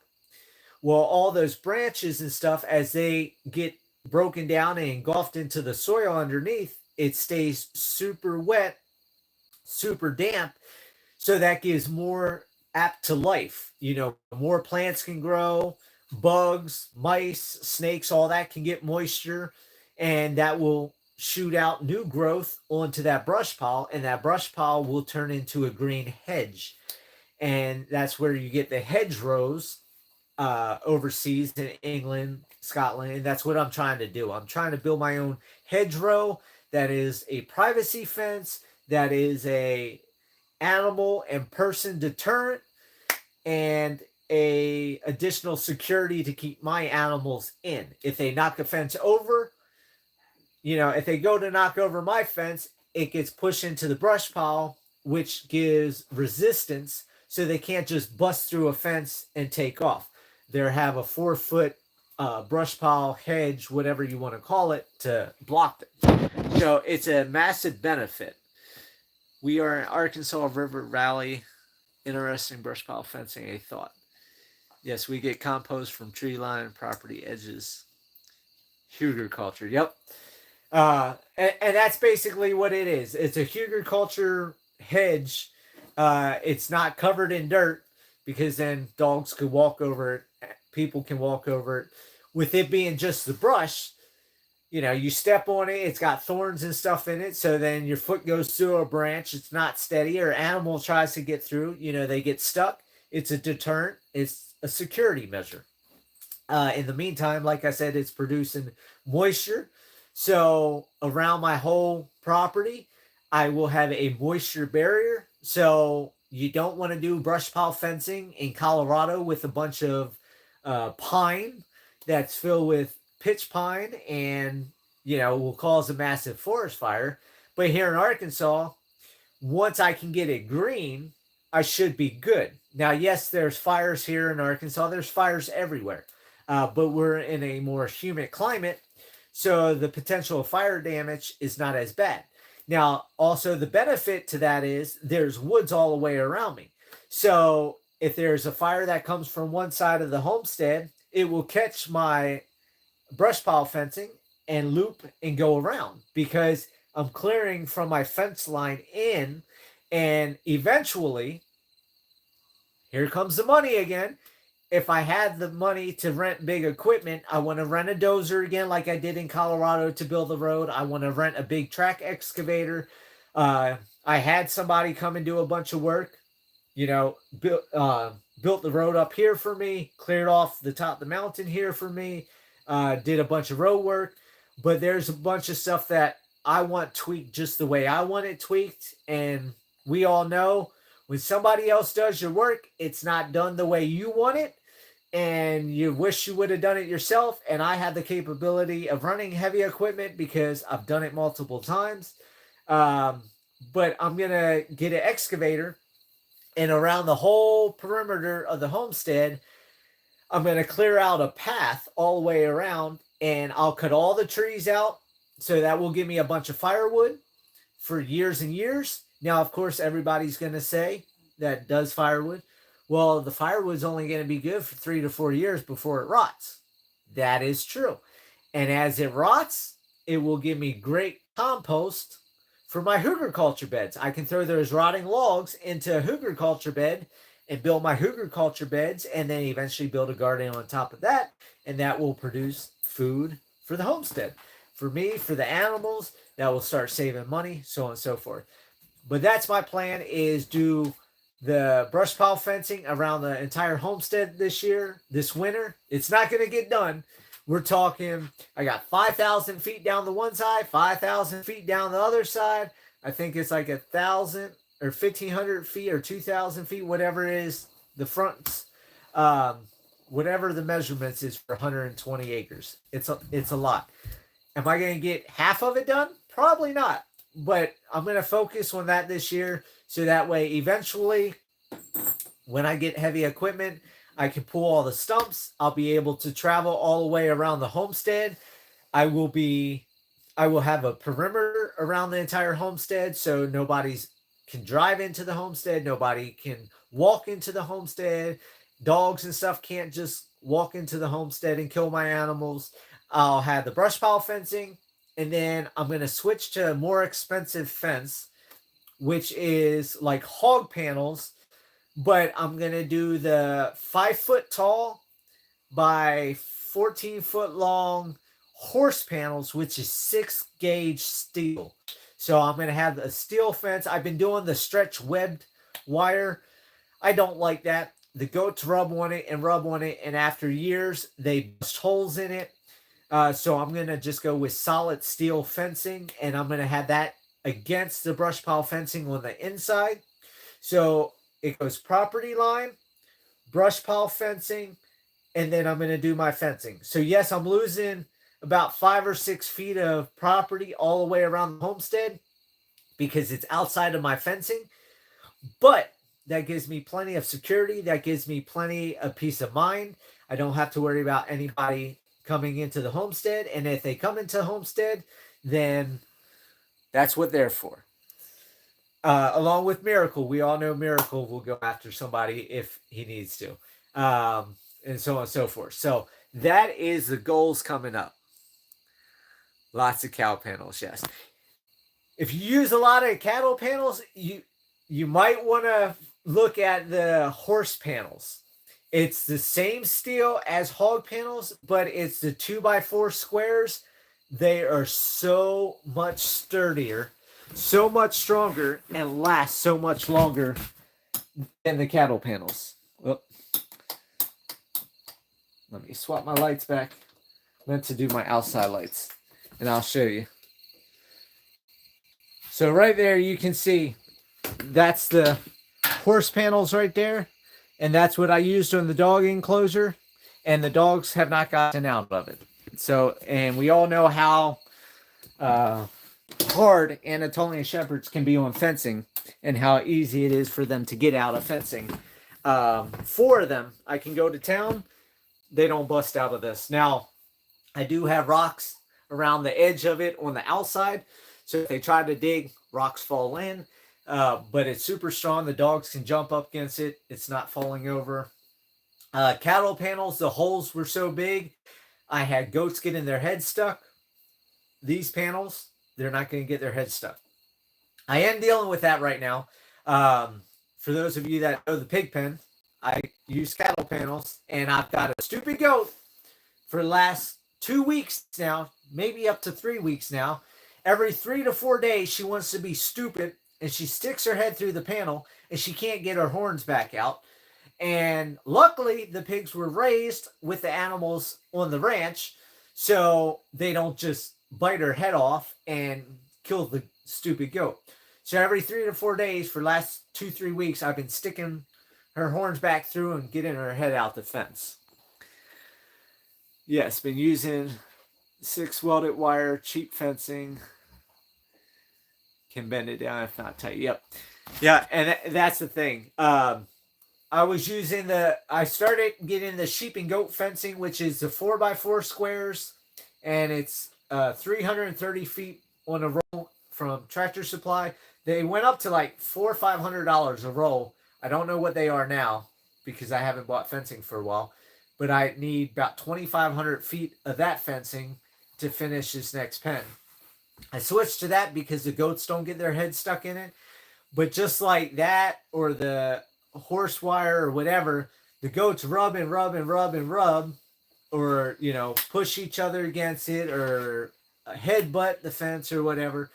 Well, all those branches and stuff, as they get broken down and engulfed into the soil underneath, it stays super wet, super damp. So that gives more apt to life. More plants can grow, bugs, mice, snakes, all that can get moisture, and that will shoot out new growth onto that brush pile, and that brush pile will turn into a green hedge. And that's where you get the hedgerows overseas in England, Scotland, and that's what I'm trying to do. I'm trying to build my own hedgerow that is a privacy fence, that is a animal and person deterrent, and a additional security to keep my animals in. If they knock the fence over, if they go to knock over my fence, it gets pushed into the brush pile, which gives resistance, so they can't just bust through a fence and take off. They have a 4-foot brush pile, hedge, whatever you want to call it, to block them. So it's a massive benefit. We are in Arkansas River Valley. Interesting brush pile fencing, a thought. Yes, we get compost from tree line property edges. Huger culture, yep. And that's basically what it is. It's a Huger culture hedge. It's not covered in dirt, because then dogs could walk over it. People can walk over it. With it being just the brush, you step on it, it's got thorns and stuff in it, so then your foot goes through a branch, it's not steady, or animal tries to get through, they get stuck. It's a deterrent, it's a security measure. In the meantime, like I said, it's producing moisture. So around my whole property, I will have a moisture barrier. So you don't want to do brush pile fencing in Colorado with a bunch of pine that's filled with pitch pine and, will cause a massive forest fire. But here in Arkansas, once I can get it green, I should be good. Now, yes, there's fires here in Arkansas. There's fires everywhere. But we're in a more humid climate, so the potential of fire damage is not as bad. Now, also the benefit to that is there's woods all the way around me. So if there's a fire that comes from one side of the homestead, it will catch my brush pile fencing and loop and go around, because I'm clearing from my fence line in, and eventually, here comes the money again. If I had the money to rent big equipment, I want to rent a dozer again, like I did in Colorado to build the road. I want to rent a big track excavator. I had somebody come and do a bunch of work, built the road up here for me, cleared off the top of the mountain here for me, did a bunch of road work. But there's a bunch of stuff that I want tweaked just the way I want it tweaked. And we all know, when somebody else does your work, it's not done the way you want it, and you wish you would have done it yourself. And I have the capability of running heavy equipment because I've done it multiple times. But I'm going to get an excavator, and around the whole perimeter of the homestead, I'm going to clear out a path all the way around, and I'll cut all the trees out. So that will give me a bunch of firewood for years and years. Now, of course, everybody's going to say that does firewood. Well, the firewood's only going to be good for 3 to 4 years before it rots. That is true. And as it rots, it will give me great compost for my hugelkultur beds. I can throw those rotting logs into a hugelkultur bed and build my hugelkultur beds, and then eventually build a garden on top of that. And that will produce food for the homestead. For me, for the animals, that will start saving money, so on and so forth. But that's my plan, is do the brush pile fencing around the entire homestead this winter. It's not going to get done. We're talking, I got 5,000 feet down the one side, 5,000 feet down the other side. I think it's like 1,000 or 1,500 feet or 2,000 feet, whatever it is, the fronts, whatever the measurements is for 120 acres. It's a lot. Am I going to get half of it done? Probably not. But I'm going to focus on that this year, so that way eventually when I get heavy equipment, I can pull all the stumps. I'll be able to travel all the way around the homestead. I will have a perimeter around the entire homestead, so nobody's can drive into the homestead. Nobody can walk into the homestead. Dogs and stuff can't just walk into the homestead and kill my animals. I'll have the brush pile fencing, and then I'm going to switch to a more expensive fence, which is like hog panels, but I'm going to do the 5-foot tall by 14-foot long horse panels, which is 6-gauge steel. So I'm going to have a steel fence. I've been doing the stretch webbed wire. I don't like that. The goats rub on it, and after years, they bust holes in it. So I'm going to just go with solid steel fencing, and I'm going to have that against the brush pile fencing on the inside. So it goes property line, brush pile fencing, and then I'm going to do my fencing. So yes, I'm losing about 5 or 6 feet of property all the way around the homestead because it's outside of my fencing. But that gives me plenty of security. That gives me plenty of peace of mind. I don't have to worry about anybody coming into the homestead. And if they come into the homestead, then that's what they're for. Along with Miracle. We all know Miracle will go after somebody if he needs to. And so on and so forth. So that is the goals coming up. Lots of cow panels, yes. If you use a lot of cattle panels, you might want to look at the horse panels. It's the same steel as hog panels, but it's the 2x4 squares. They are so much sturdier, so much stronger, and last so much longer than the cattle panels. Well, let me swap my lights back. I meant to do my outside lights, and I'll show you. So right there, you can see that's the horse panels right there. And that's what I used on the dog enclosure. And the dogs have not gotten out of it. So, and we all know how hard Anatolian Shepherds can be on fencing and how easy it is for them to get out of fencing. 4 of them, I can go to town. They don't bust out of this. Now, I do have rocks around the edge of it on the outside. So if they try to dig, rocks fall in. But it's super strong. The dogs can jump up against it. It's not falling over. Cattle panels, the holes were so big, I had goats getting their heads stuck. These panels, they're not going to get their heads stuck. I am dealing with that right now. For those of you that know the pig pen, I use cattle panels, and I've got a stupid goat for the last 2 weeks now, maybe up to 3 weeks now. Every 3 to 4 days, she wants to be stupid, and she sticks her head through the panel, and she can't get her horns back out. And luckily, the pigs were raised with the animals on the ranch, so they don't just bite her head off and kill the stupid goat. So every 3 to 4 days for the last 2-3 weeks, I've been sticking her horns back through and getting her head out the fence. Yes, been using 6 welded wire, cheap fencing. Can bend it down if not tight. Yep. Yeah, and that's the thing. I was using I started getting the sheep and goat fencing, which is the 4x4 squares, and it's 330 feet on a roll from Tractor Supply. They went up to like $400 or $500 a roll. I don't know what they are now because I haven't bought fencing for a while, but I need about 2,500 feet of that fencing to finish this next pen. I switched to that because the goats don't get their heads stuck in it. But just like that, or the horse wire or whatever, the goats rub and rub and rub and rub, or, you know, push each other against it, or headbutt the fence or whatever.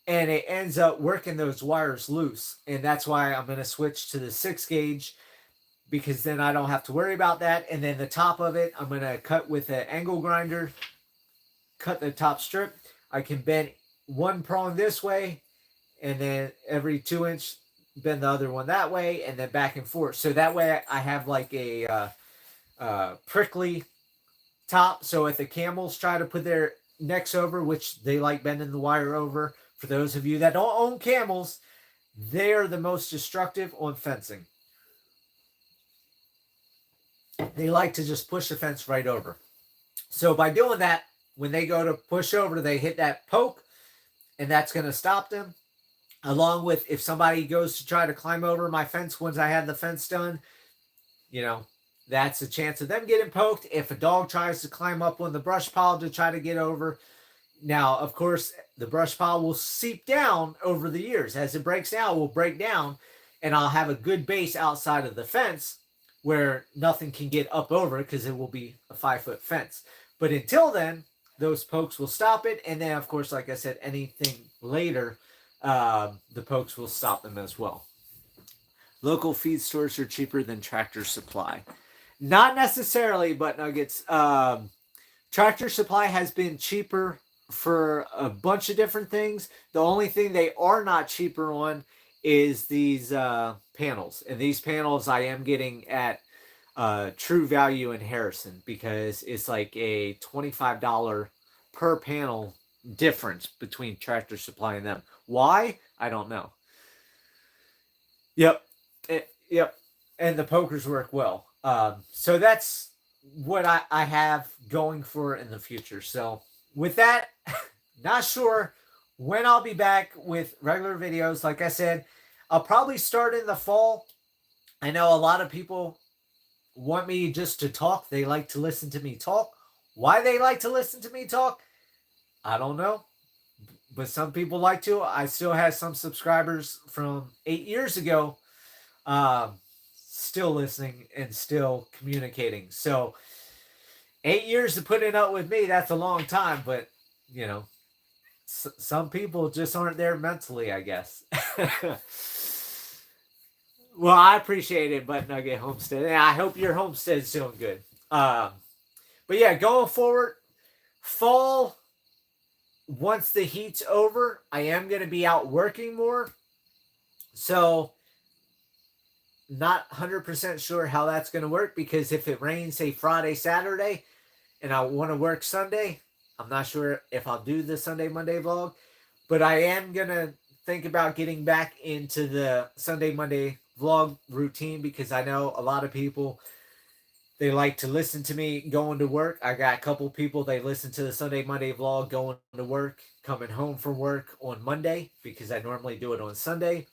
And it ends up working those wires loose. And that's why I'm going to switch to the 6-gauge, because then I don't have to worry about that. And then the top of it, I'm going to cut with an angle grinder, cut the top strip. I can bend one prong this way, and then every 2 inch bend the other one that way, and then back and forth. So that way I have like a prickly top. So if the camels try to put their necks over, which they like bending the wire over, for those of you that don't own camels, they are the most destructive on fencing. They like to just push the fence right over. So by doing that, when they go to push over, they hit that poke, and that's going to stop them. along with if somebody goes to try to climb over my fence once I have the fence done, you know, that's a chance of them getting poked. If a dog tries to climb up on the brush pile to try to get over, now, of course, the brush pile will seep down over the years. As it breaks down, it will break down, and I'll have a good base outside of the fence where nothing can get up over it because it will be a 5-foot fence. But until then, those pokes will stop it. And then, of course, like I said, anything later, the pokes will stop them as well. Local feed stores are cheaper than Tractor Supply. Not necessarily, but Nuggets. Tractor Supply has been cheaper for a bunch of different things. The only thing they are not cheaper on is these panels. And these panels I am getting at True Value in Harrison because it's like a $25 per panel difference between Tractor Supply and them. Why? I don't know. Yep. Yep. And the pokers work well. So that's what I have going for in the future. So with that, not sure when I'll be back with regular videos. Like I said, I'll probably start in the fall. I know a lot of people want me just to talk. They like to listen to me talk. Why they like to listen to me talk, I don't know. But some people like to. I still have some subscribers from 8 years ago still listening and still communicating. So 8 years to put it up with me, that's a long time. But, you know, some people just aren't there mentally, I guess. Well, I appreciate it, Butt Nugget Homestead. And I hope your homestead's doing good. But yeah, going forward, fall, once the heat's over, I am going to be out working more. So, not 100% sure how that's going to work because if it rains, say, Friday, Saturday, and I want to work Sunday, I'm not sure if I'll do the Sunday, Monday vlog. But I am going to think about getting back into the Sunday, Monday vlog routine because I know a lot of people, they like to listen to me going to work. I got a couple people, they listen to the Sunday, Monday vlog going to work, coming home from work on Monday because I normally do it on Sunday.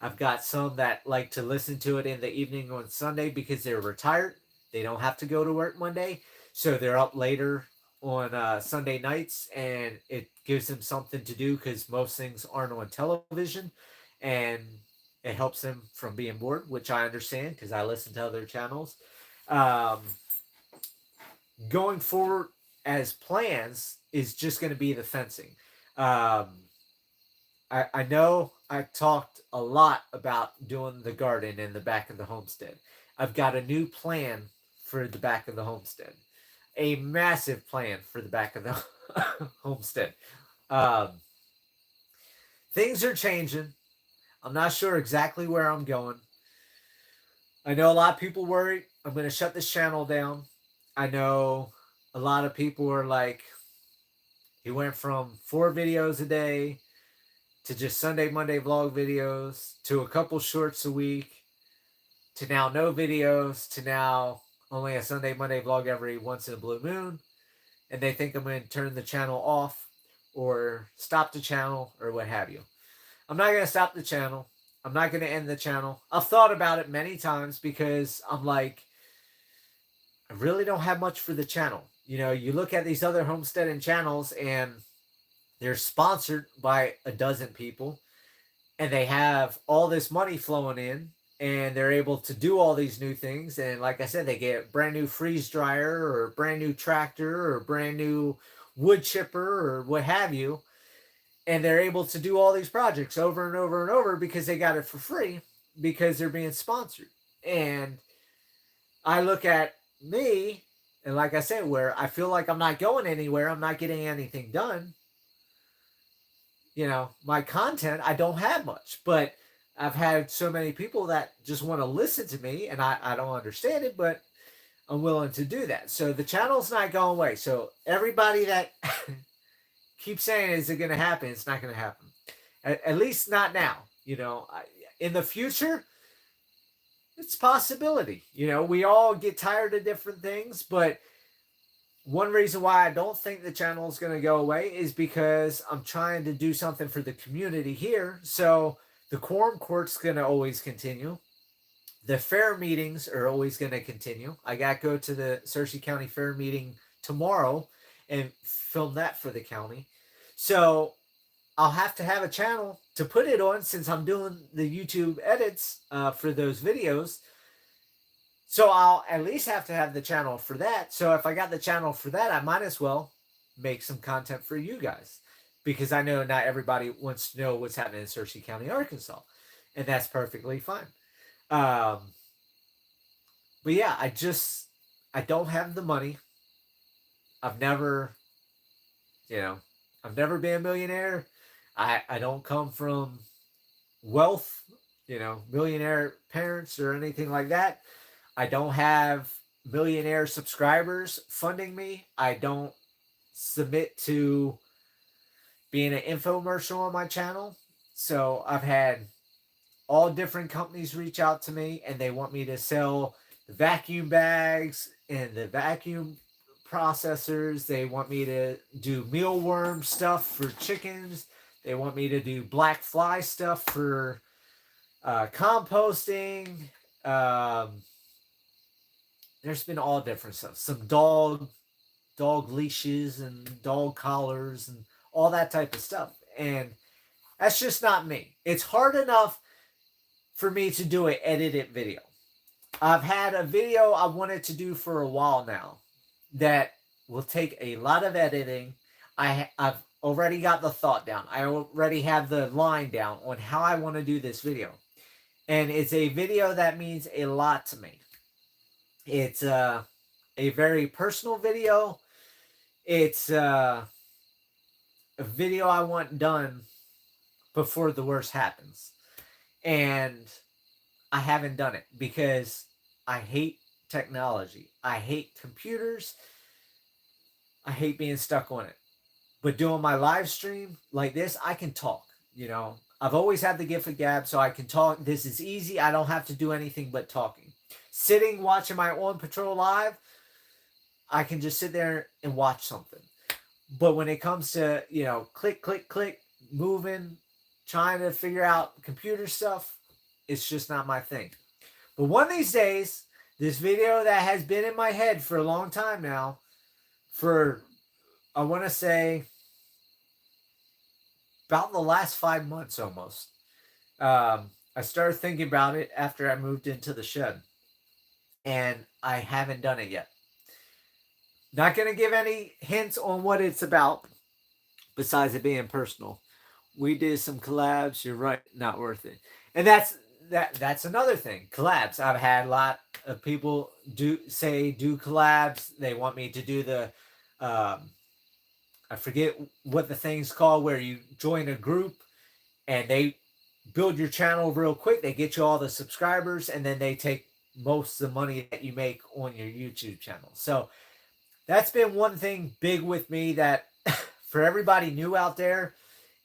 I've got some that like to listen to it in the evening on Sunday because they're retired. They don't have to go to work Monday. So they're up later on Sunday nights and it gives them something to do because most things aren't on television and it helps them from being bored, which I understand because I listen to other channels. Going forward as plans is just going to be the fencing. I know I talked a lot about doing the garden in the back of the homestead. I've got a new plan for the back of the homestead. A massive plan for the back of the homestead. Things are changing. I'm not sure exactly where I'm going. I know a lot of people worry I'm going to shut this channel down. I know a lot of people are like, he went from 4 videos a day to just Sunday, Monday vlog videos, to a couple shorts a week, to now no videos, to now only a Sunday, Monday vlog every once in a blue moon. And they think I'm going to turn the channel off or stop the channel or what have you. I'm not going to stop the channel. I'm not going to end the channel. I've thought about it many times because I'm like, I really don't have much for the channel. You know, you look at these other homesteading channels and they're sponsored by a dozen people and they have all this money flowing in and they're able to do all these new things. And like I said, they get a brand new freeze dryer or a brand new tractor or a brand new wood chipper or what have you. And they're able to do all these projects over and over and over because they got it for free because they're being sponsored. And I look at me, and like I said, where I feel like I'm not going anywhere, I'm not getting anything done. You know, my content, I don't have much, but I've had so many people that just want to listen to me, and I don't understand it, but I'm willing to do that. So the channel's not going away. So everybody that keeps saying, is it going to happen? It's not going to happen. At least not now. You know, in the future, it's a possibility. You know, we all get tired of different things, but one reason why I don't think the channel is going to go away is because I'm trying to do something for the community here. So the quorum court's going to always continue. The fair meetings are always going to continue. I got to go to the Searcy County Fair meeting tomorrow and film that for the county. So I'll have to have a channel to put it on since I'm doing the YouTube edits for those videos. So I'll at least have to have the channel for that. So if I got the channel for that, I might as well make some content for you guys, because I know not everybody wants to know what's happening in Searcy County, Arkansas, and that's perfectly fine. But yeah, I don't have the money. I've never been a millionaire. I don't come from wealth, millionaire parents or anything like that. I don't have millionaire subscribers funding me. I don't submit to being an infomercial on my channel. So I've had all different companies reach out to me, and they want me to sell the vacuum bags and the vacuum processors. They want me to do mealworm stuff for chickens. They want me to do black fly stuff for composting. There's been all different stuff. Some dog leashes and dog collars and all that type of stuff. And that's just not me. It's hard enough for me to do an edited video. I've had a video I wanted to do for a while now that will take a lot of editing. I've already got the thought down. I already have the line down on how I want to do this video. And it's a video that means a lot to me. It's a very personal video. It's a video I want done before the worst happens. And I haven't done it because I hate technology. I hate computers. I hate being stuck on it. But doing my live stream like this, I can talk, I've always had the gift of gab, so I can talk. This is easy. I don't have to do anything but talking. Sitting, watching my On Patrol live, I can just sit there and watch something. But when it comes to, click, click, click, moving, trying to figure out computer stuff, it's just not my thing. But one of these days, this video that has been in my head for a long time now, for, I want to say, about the last 5 months almost. I started thinking about it after I moved into the shed. And I haven't done it yet. Not going to give any hints on what it's about, besides it being personal. We did some collabs. You're right. Not worth it. And that's another thing. Collabs. I've had a lot of people do collabs. They want me to do the, I forget what the thing's called, where you join a group and they build your channel real quick. They get you all the subscribers, and then they take most of the money that you make on your YouTube channel. So that's been one thing big with me, that for everybody new out there,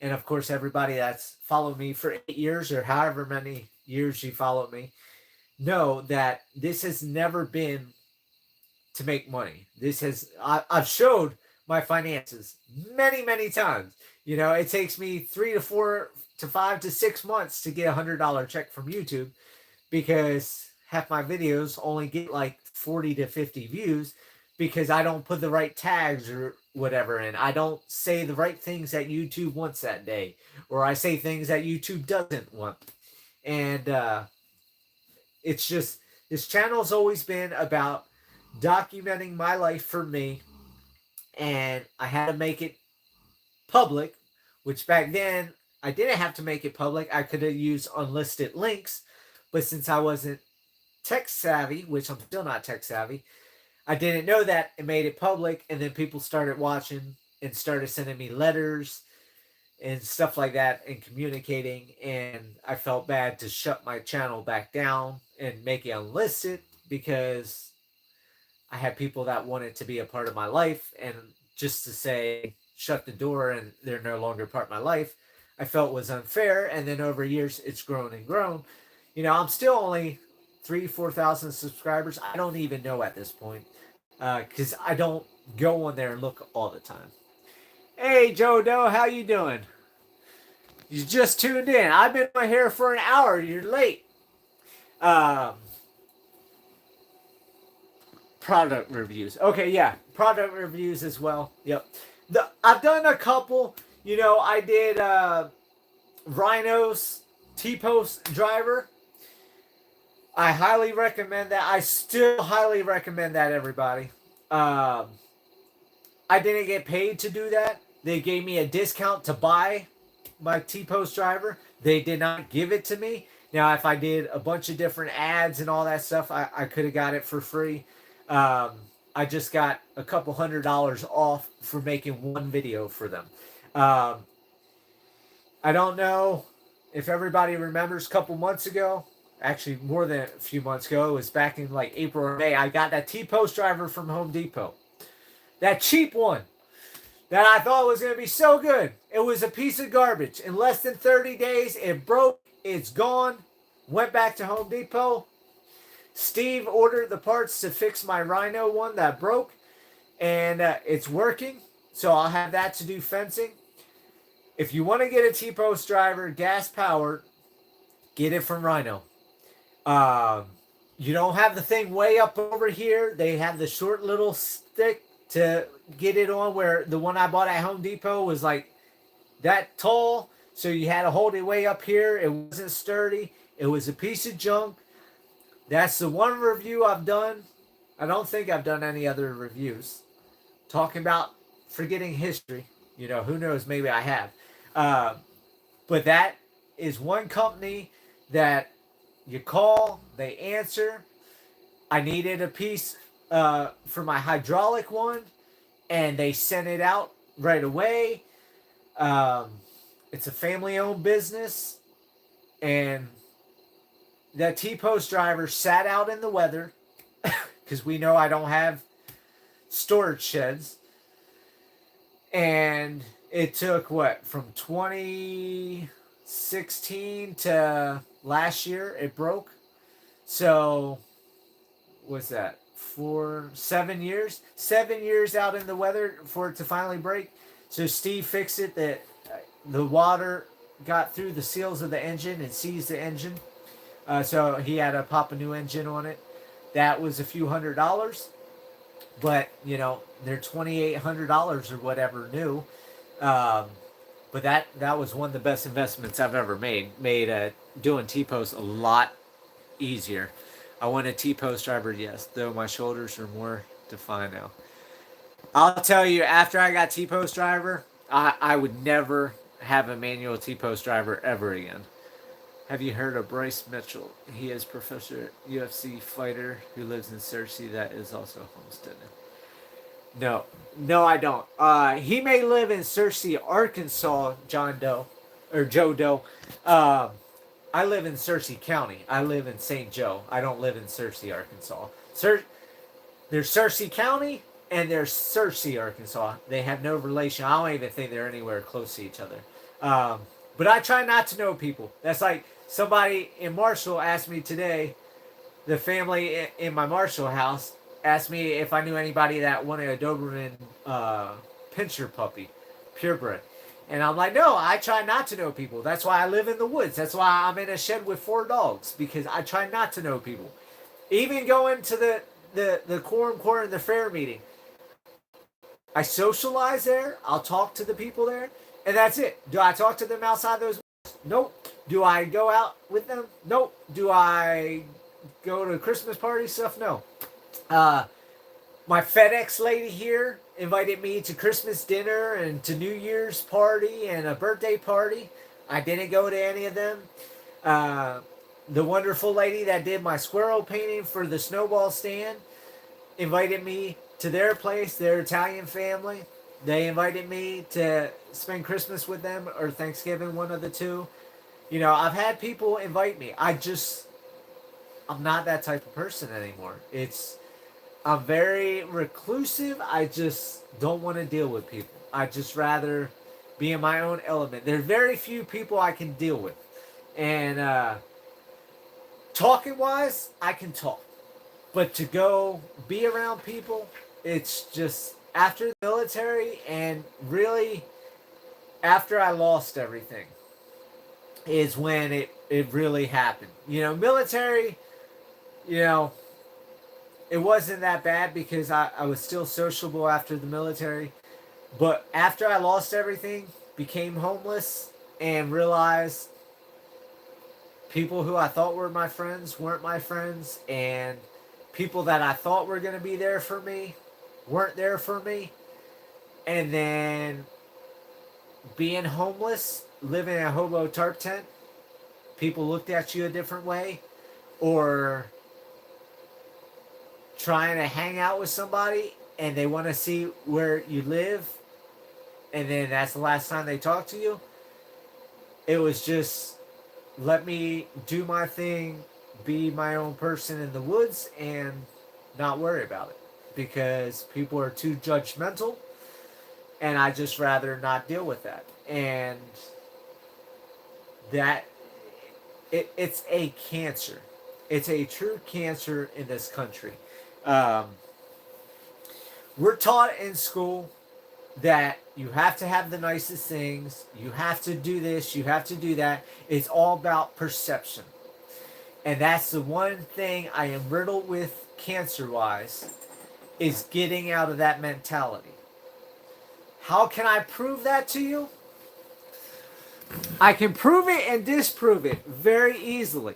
and of course everybody that's followed me for 8 years or however many years you followed me, know that this has never been to make money. I've showed my finances many times. It takes me 3 to 4 to 5 to 6 months to get $100 check from YouTube, because half my videos only get like 40 to 50 views, because I don't put the right tags or whatever in. I don't say the right things that YouTube wants that day, or I say things that YouTube doesn't want. And it's just, this channel's always been about documenting my life for me, and I had to make it public, which back then I didn't have to make it public. I could have used unlisted links, but since I wasn't tech savvy, which I'm still not tech savvy, I didn't know that, and made it public. And then people started watching and started sending me letters and stuff like that and communicating. And I felt bad to shut my channel back down and make it unlisted, because I had people that wanted to be a part of my life, and just to say shut the door and they're no longer part of my life, I felt was unfair. And then over years, it's grown and grown. I'm still only 3,000-4,000 subscribers. I don't even know at this point. because I don't go on there and look all the time. Hey, Joe Doe, how you doing? You just tuned in. I've been on here for an hour. You're late. Um, Product reviews. Okay, yeah, product reviews as well. Yep. I've done a couple. I did Rhino's T-Post driver. I highly recommend that. I still highly recommend that, everybody. I didn't get paid to do that. They gave me a discount to buy my T-Post driver. They did not give it to me. Now, if I did a bunch of different ads and all that stuff, I could have got it for free. I just got a couple $100 off for making one video for them. I don't know if everybody remembers a couple months ago, actually more than a few months ago, it was back in like April or May, I got that T-Post driver from Home Depot. That cheap one that I thought was going to be so good. It was a piece of garbage. In less than 30 days, it broke. It's gone. Went back to Home Depot. Steve ordered the parts to fix my Rhino one that broke. And it's working. So I'll have that to do fencing. If you want to get a T-Post driver, gas powered, get it from Rhino. You don't have the thing way up over here. They have the short little stick to get it on, where the one I bought at Home Depot was like that tall. So you had to hold it way up here. It wasn't sturdy. It was a piece of junk. That's the one review I've done. I don't think I've done any other reviews. Talking about forgetting history. Who knows? Maybe I have. But that is one company that you call, they answer. I needed a piece for my hydraulic one, and they sent it out right away. It's a family-owned business, and that T-Post driver sat out in the weather because we know I don't have storage sheds. And it took, from 2016 to last year, it broke. So, what's that? 7 years? 7 years out in the weather for it to finally break. So Steve fixed it. The water got through the seals of the engine and seized the engine. So he had to pop a new engine on it. That was a few $100s. But, they're $2,800 or whatever new. But that was one of the best investments I've ever made. Made doing T-Post a lot easier. I want a T-Post driver, yes, though my shoulders are more defined now. I'll tell you, after I got T-Post driver, I would never have a manual T-Post driver ever again. Have you heard of Bryce Mitchell? He is professor UFC fighter who lives in Searcy that is also homesteading. No, I don't. He may live in Searcy, Arkansas, John Doe, or Joe Doe. I live in Searcy County. I live in St. Joe. I don't live in Searcy, Arkansas. There's Searcy County and there's Searcy, Arkansas. They have no relation. I don't even think they're anywhere close to each other. But I try not to know people. That's like somebody in Marshall asked me today, the family in my Marshall house asked me if I knew anybody that wanted a Doberman pincher puppy, purebred. And I'm like, no, I try not to know people. That's why I live in the woods. That's why I'm in a shed with 4 dogs, because I try not to know people. Even going to the quorum and the fair meeting, I socialize there. I'll talk to the people there, and that's it. Do I talk to them outside those? Nope. Do I go out with them? Nope. Do I go to Christmas party stuff? No. My FedEx lady here invited me to Christmas dinner and to New Year's party and a birthday party. I didn't go to any of them. The wonderful lady that did my squirrel painting for the snowball stand invited me to their place, their Italian family. They invited me to spend Christmas with them or Thanksgiving, one of the two. I've had people invite me. I'm not that type of person anymore. I'm very reclusive. I just don't want to deal with people. I just rather be in my own element. There are very few people I can deal with. And talking wise, I can talk. But to go be around people, it's just after the military, and really after I lost everything, is when it really happened. Military, you know, it wasn't that bad because I was still sociable after the military. But after I lost everything, became homeless, and realized people who I thought were my friends weren't my friends, and people that I thought were going to be there for me weren't there for me. And then being homeless, living in a hobo tarp tent, people looked at you a different way. Or trying to hang out with somebody and they want to see where you live, and then that's the last time they talk to you. It was just, let me do my thing, be my own person in the woods, and not worry about it, because people are too judgmental, and I just rather not deal with that. And that it's a cancer. It's a true cancer in this country. We're taught in school that you have to have the nicest things, you have to do this, you have to do that. It's all about perception. And that's the one thing I am riddled with cancer-wise, is getting out of that mentality. How can I prove that to you? I can prove it and disprove it very easily.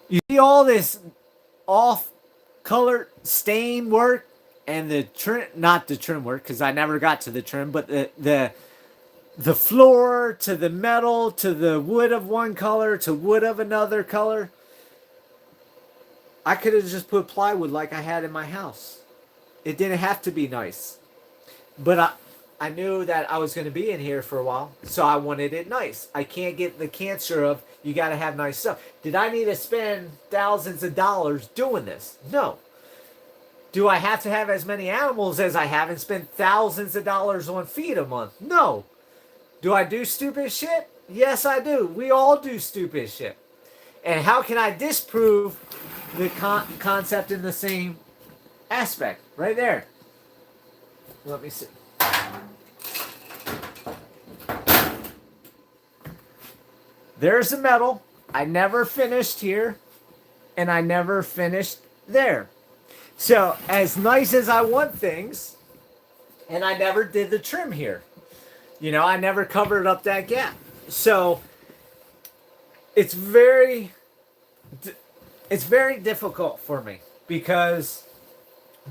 You see all this off-color stain work and the trim, not the trim work, because I never got to the trim, but the floor to the metal to the wood of one color to wood of another color. I could have just put plywood like I had in my house. It didn't have to be nice. But I knew that I was going to be in here for a while, so I wanted it nice. I can't get the cancer of, you got to have nice stuff. Did I need to spend thousands of dollars doing this? No. Do I have to have as many animals as I have and spend thousands of dollars on feed a month? No. Do I do stupid shit? Yes, I do. We all do stupid shit. And how can I disprove the concept in the same aspect? Right there. Let me see. There's the metal. I never finished here, and I never finished there. So, as nice as I want things, and I never did the trim here. I never covered up that gap. So, it's very difficult for me, because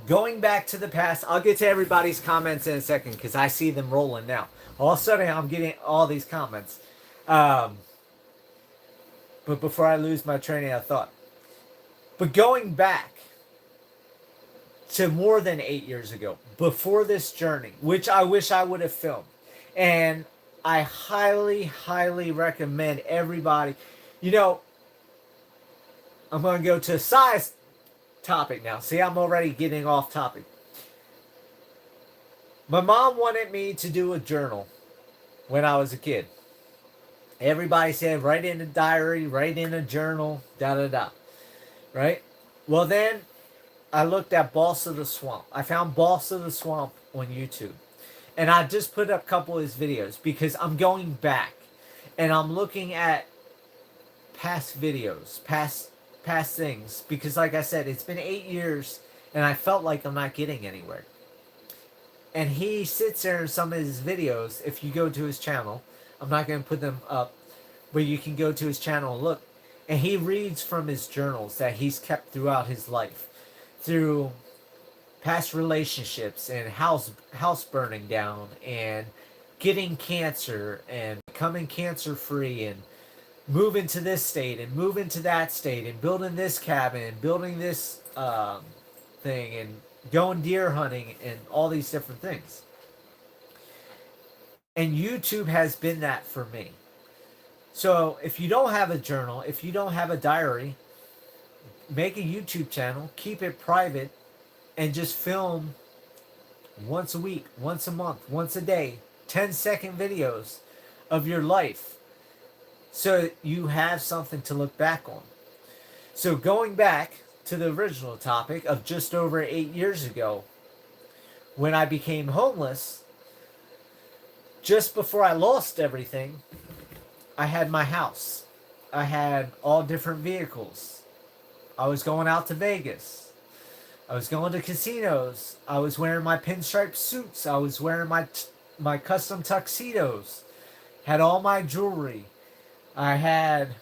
going back to the past, I'll get to everybody's comments in a second, because I see them rolling now. All of a sudden, I'm getting all these comments. But before I lose my train of thought. But going back to more than 8 years ago, before this journey, which I wish I would have filmed. And I highly, highly recommend everybody. I'm going to go to a size topic now. See, I'm already getting off topic. My mom wanted me to do a journal when I was a kid. Everybody said, write in a diary, write in a journal, da-da-da. Right? Well, then I looked at Boss of the Swamp. I found Boss of the Swamp on YouTube. And I just put up a couple of his videos, because I'm going back. And I'm looking at past videos, past things. Because like I said, it's been 8 years, and I felt like I'm not getting anywhere. And he sits there in some of his videos. If you go to his channel, I'm not going to put them up, but you can go to his channel and look. And he reads from his journals that he's kept throughout his life, through past relationships and house burning down and getting cancer and becoming cancer free and moving to this state and moving to that state and building this cabin and building this thing and going deer hunting and all these different things. And YouTube has been that for me. So if you don't have a journal, if you don't have a diary, make a YouTube channel, keep it private, and just film once a week, once a month, once a day, 10-second videos of your life, so you have something to look back on. So going back to the original topic of just over 8 years ago, when I became homeless, just before I lost everything, I had my house. I had all different vehicles. I was going out to Vegas. I was going to casinos. I was wearing my pinstripe suits. I was wearing my custom tuxedos. Had all my jewelry. I had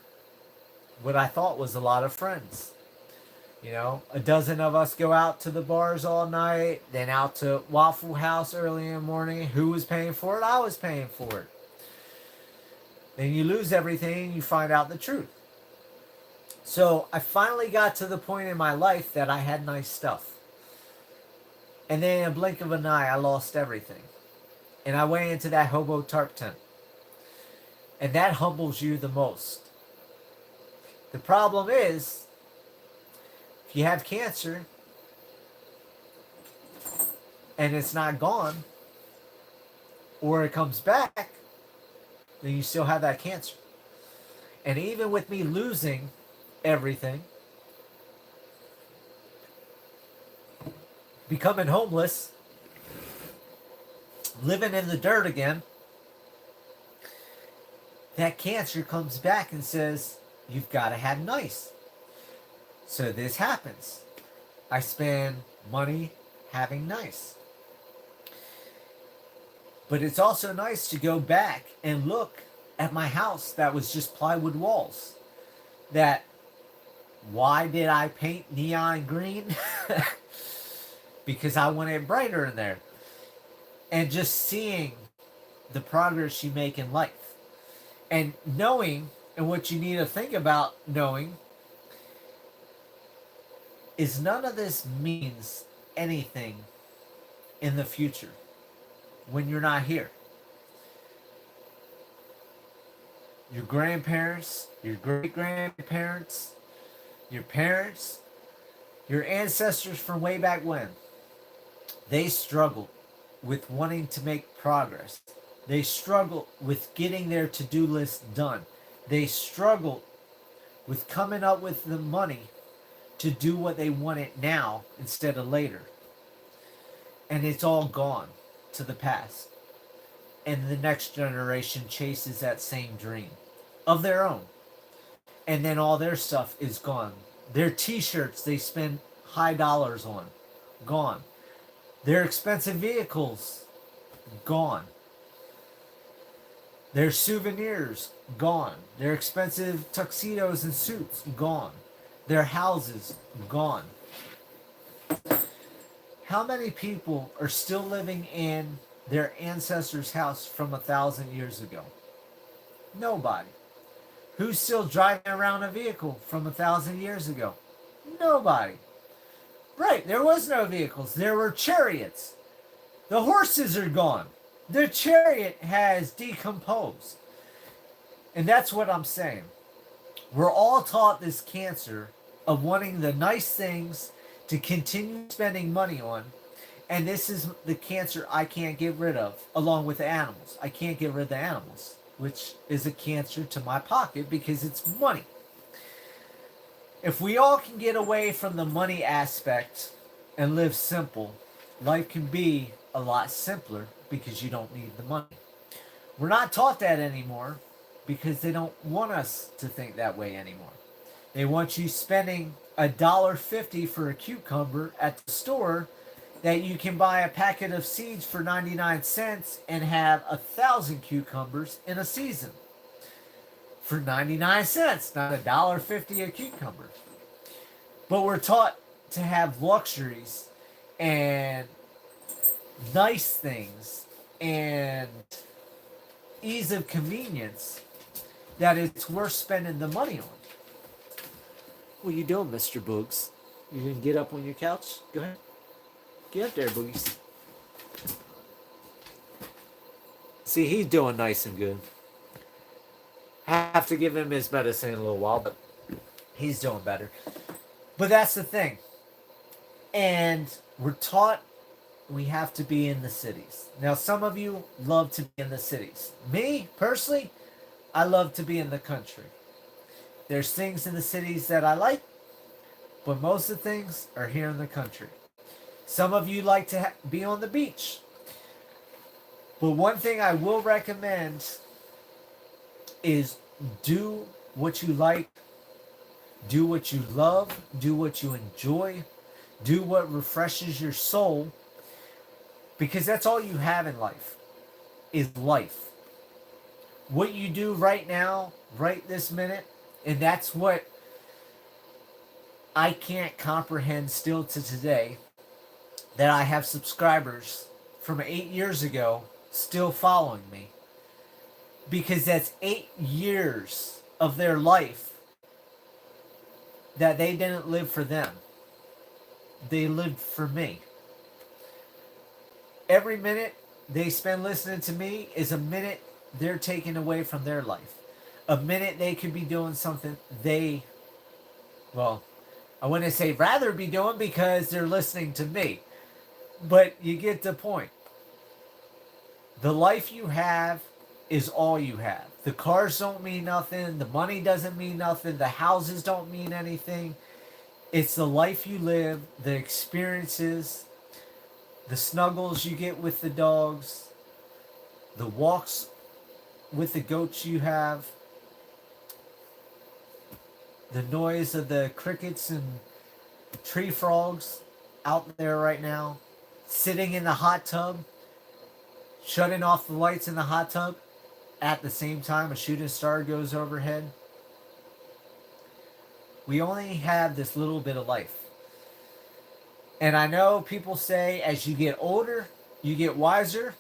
what I thought was a lot of friends. You know, a dozen of us go out to the bars all night, then out to Waffle House early in the morning. Who was paying for it? I was paying for it. Then you lose everything and you find out the truth. So I finally got to the point in my life that I had nice stuff. And then in a blink of an eye, I lost everything. And I went into that hobo tarp tent. And that humbles you the most. The problem is, if you have cancer and it's not gone, or it comes back, then you still have that cancer. And even with me losing everything, becoming homeless, living in the dirt again, that cancer comes back and says, you've got to have nice. So this happens. I spend money having nice. But it's also nice to go back and look at my house that was just plywood walls. That, why did I paint neon green? Because I wanted it brighter in there. And just seeing the progress you make in life. And knowing, and what you need to think about knowing, is none of this means anything in the future when you're not here. Your grandparents, your great-grandparents, your parents, your ancestors from way back when, they struggled with wanting to make progress. They struggled with getting their to-do list done. They struggled with coming up with the money to do what they wanted now instead of later. And it's all gone to the past. And the next generation chases that same dream of their own. And then all their stuff is gone. Their t-shirts they spend high dollars on, gone. Their expensive vehicles, gone. Their souvenirs, gone. Their expensive tuxedos and suits, gone. Their houses, gone. How many people are still living in their ancestors' house from 1,000 years ago? Nobody. Who's still driving around a vehicle from 1,000 years ago? Nobody. Right, there was no vehicles. There were chariots. The horses are gone. The chariot has decomposed. And that's what I'm saying. We're all taught this cancer of wanting the nice things to continue spending money on. And this is the cancer I can't get rid of, along with the animals. I can't get rid of the animals, which is a cancer to my pocket because it's money. If we all can get away from the money aspect and live simple, life can be a lot simpler because you don't need the money. We're not taught that anymore because they don't want us to think that way anymore. They want you spending $1.50 for a cucumber at the store that you can buy a packet of seeds for 99 cents and have 1,000 cucumbers in a season. For 99 cents, not $1.50 a cucumber. But we're taught to have luxuries and nice things and ease of convenience that it's worth spending the money on. What are you doing, Mr. Boogs? You gonna get up on your couch? Go ahead. Get up there, Boogies. See, he's doing nice and good. Have to give him his medicine in a little while, but he's doing better. But that's the thing. And we're taught we have to be in the cities. Now, some of you love to be in the cities. Me, personally, I love to be in the country. There's things in the cities that I like. but most of the things are here in the country. Some of you like to be on the beach. But one thing I will recommend is do what you like, do what you love, do what you enjoy, do what refreshes your soul, because that's all you have in life, is life. What you do right now, right this minute, and that's what I can't comprehend still to today, that I have subscribers from 8 years ago still following me. Because that's 8 years of their life that they didn't live for them. They lived for me. Every minute they spend listening to me is a minute they're taking away from their life. A minute they could be doing something they, well, I wouldn't say rather be doing because they're listening to me. But you get the point. The life you have is all you have. The cars don't mean nothing. The money doesn't mean nothing. The houses don't mean anything. It's the life you live, the experiences, the snuggles you get with the dogs, the walks with the goats you have, the noise of the crickets and tree frogs out there right now, sitting in the hot tub, shutting off the lights in the hot tub at the same time a shooting star goes overhead. We only have this little bit of life. And I know people say as you get older, you get wiser.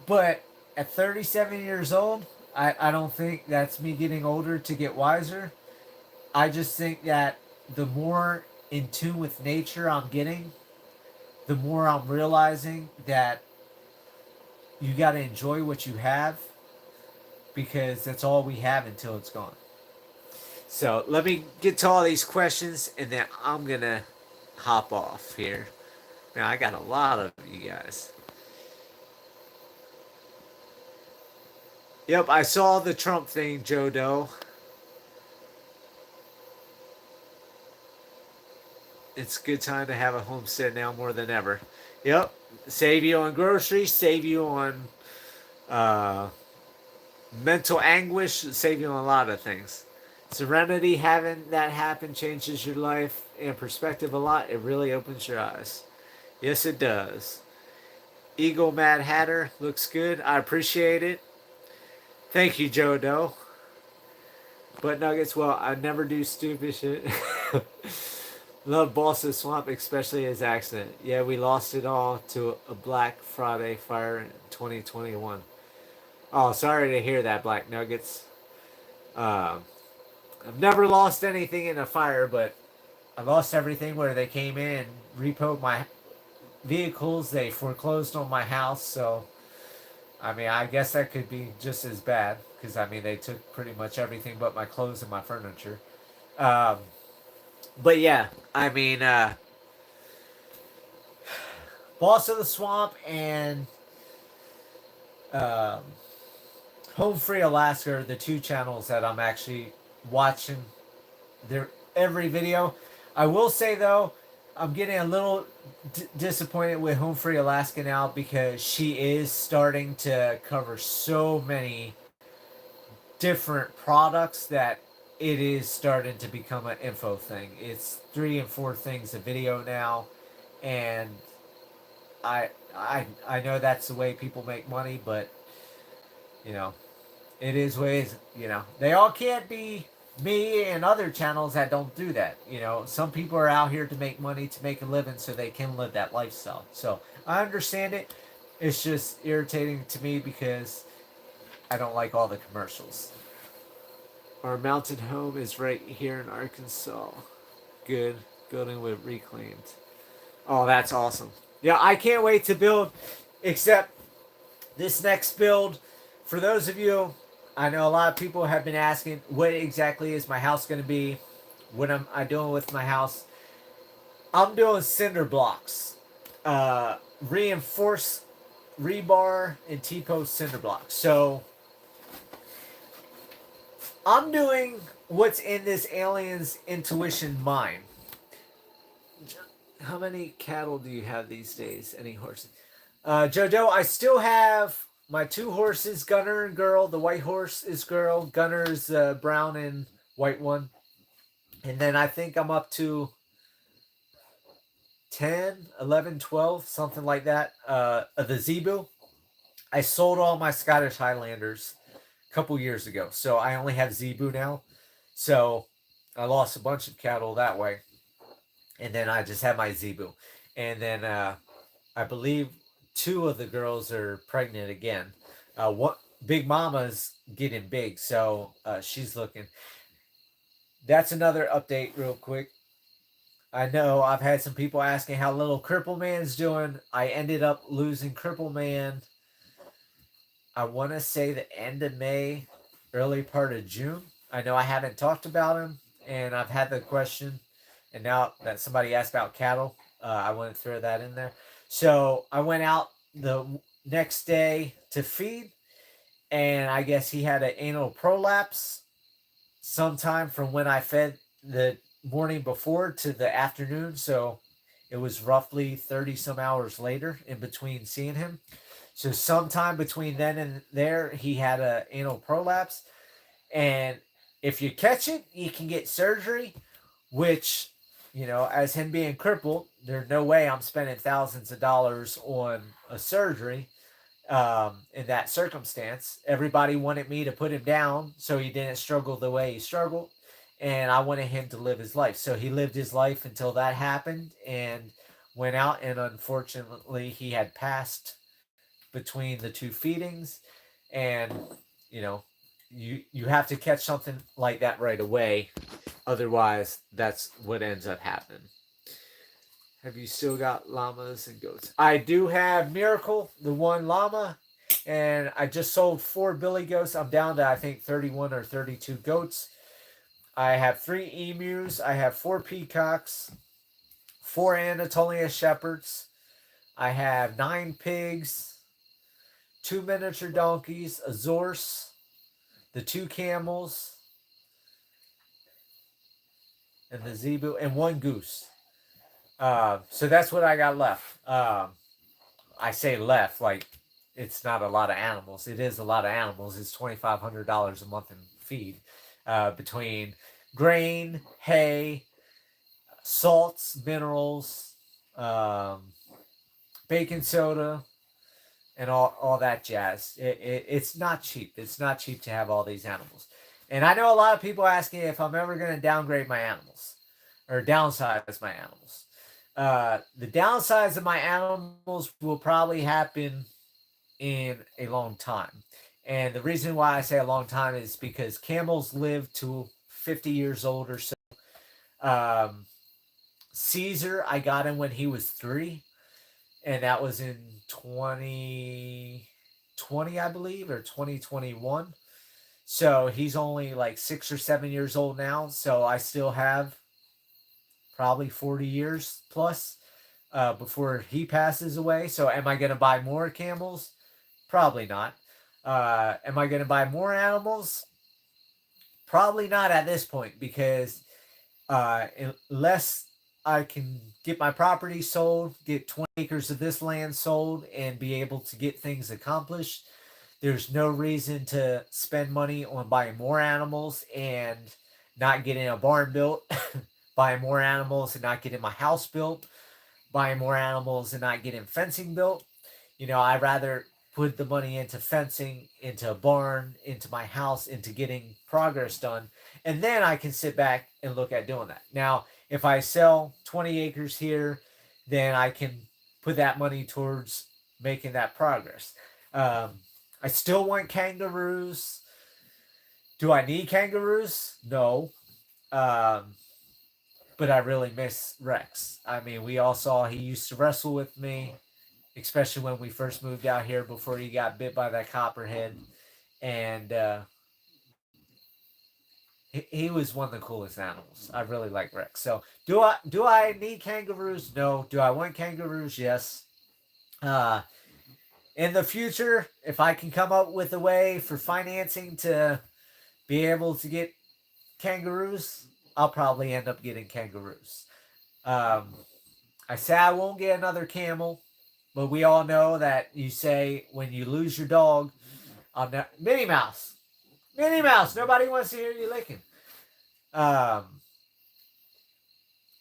But at 37 years old, I don't think that's me getting older to get wiser. I just think that the more in tune with nature I'm getting, the more I'm realizing that you got to enjoy what you have, because that's all we have until it's gone. So let me get to all these questions and then I'm going to hop off here. Now I got a lot of you guys. Yep, I saw the Trump thing, Joe Doe. It's a good time to have a homestead now more than ever. Yep, save you on groceries, save you on mental anguish, save you on a lot of things. Serenity, having that happen changes your life and perspective a lot. It really opens your eyes. Yes, it does. Eagle Mad Hatter looks good. I appreciate it. Thank you, Joe Doe. Butt Nuggets, well, I never do stupid shit. Love Boss of Swamp, especially his accent. Yeah, we lost it all to a Black Friday fire in 2021. Oh, sorry to hear that, Black Nuggets. I've never lost anything in a fire, but I lost everything where they came in and repoed my vehicles. They foreclosed on my house, so I mean, I guess that could be just as bad, because I mean, they took pretty much everything but my clothes and my furniture. But yeah, I mean, Boss of the Swamp and Home Free Alaska are the two channels that I'm actually watching their every video. I will say though, I'm getting a little disappointed with Home Free Alaska now, because she is starting to cover so many different products that it is starting to become an info thing. It's 3 and 4 things a video now, and I know that's the way people make money, but you know, it is ways, you know, they all can't be me and other channels that don't do that. You know, some people are out here to make money, to make a living, so they can live that lifestyle. So I understand it. It's just irritating to me because I don't like all the commercials. Our mountain home is right here in Arkansas. Good. Building with reclaimed. Oh, that's awesome. Yeah, I can't wait to build, except this next build. For those of you, I know a lot of people have been asking, what exactly is my house going to be? What am I doing with my house? I'm doing cinder blocks. Reinforced rebar and T-post cinder blocks. So I'm doing what's in this alien's intuition mind? How many cattle do you have these days? Any horses? Jojo, I still have my 2 horses, Gunner and Girl. The white horse is Girl. Gunner's brown and white one. And then I think I'm up to 10, 11, 12, something like that, of the Zebu. I sold all my Scottish Highlanders a couple years ago. So I only have Zebu now. So I lost a bunch of cattle that way. And then I just have my Zebu. And then I believe 2 of the girls are pregnant again. One Big Mama's getting big, so she's looking. That's another update, real quick. I know I've had some people asking how little Cripple Man's doing. I ended up losing Cripple Man. I want to say the end of May, early part of June. I know I haven't talked about him, and I've had the question, and now that somebody asked about cattle, I want to throw that in there. So I went out the next day to feed, and I guess he had an anal prolapse sometime from when I fed the morning before to the afternoon. So it was roughly 30 some hours later in between seeing him. So sometime between then and there, he had an anal prolapse. And if you catch it, you can get surgery, which, as him being crippled, there's no way I'm spending thousands of dollars on a surgery in that circumstance. Everybody wanted me to put him down so he didn't struggle the way he struggled. And I wanted him to live his life. So he lived his life until that happened and went out. And unfortunately, he had passed between the 2 feedings. And, you have to catch something like that right away. Otherwise, that's what ends up happening. Have you still got llamas and goats? I do have Miracle, the one llama, and I just sold 4 billy goats. I'm down to, I think, 31 or 32 goats. I have 3 emus. I have 4 peacocks, 4 Anatolia shepherds. I have 9 pigs, 2 miniature donkeys, a zorse, the 2 camels, and the zebu, and 1 goose. So that's what I got left. I say left like it's not a lot of animals. It is a lot of animals. It's $2,500 a month in feed, between grain, hay, salts, minerals, baking soda, and all that jazz. It's not cheap. It's not cheap to have all these animals. And I know a lot of people asking if I'm ever going to downgrade my animals or downsize my animals. The downsize of my animals will probably happen in a long time. And the reason why I say a long time is because camels live to 50 years old or so. Caesar, I got him when he was 3. And that was in 2020, I believe, or 2021. So he's only like 6 or 7 years old now. So I still have probably 40 years plus before he passes away. So am I going to buy more camels? Probably not. Am I going to buy more animals? Probably not at this point, because unless I can get my property sold, get 20 acres of this land sold, and be able to get things accomplished, there's no reason to spend money on buying more animals and not getting a barn built, buying more animals and not getting my house built, buying more animals and not getting fencing built. I'd rather put the money into fencing, into a barn, into my house, into getting progress done. And then I can sit back and look at doing that. Now, if I sell 20 acres here, then I can put that money towards making that progress. I still want kangaroos. Do I need kangaroos? No. But I really miss Rex. I mean, we all saw he used to wrestle with me, especially when we first moved out here before he got bit by that copperhead. And he was one of the coolest animals. I really like Rex. So do I need kangaroos? No. Do I want kangaroos? Yes. In the future, if I can come up with a way for financing to be able to get kangaroos, I'll probably end up getting kangaroos. I say I won't get another camel, but we all know that you say when you lose your dog, Minnie Mouse. Minnie Mouse. Nobody wants to hear you licking.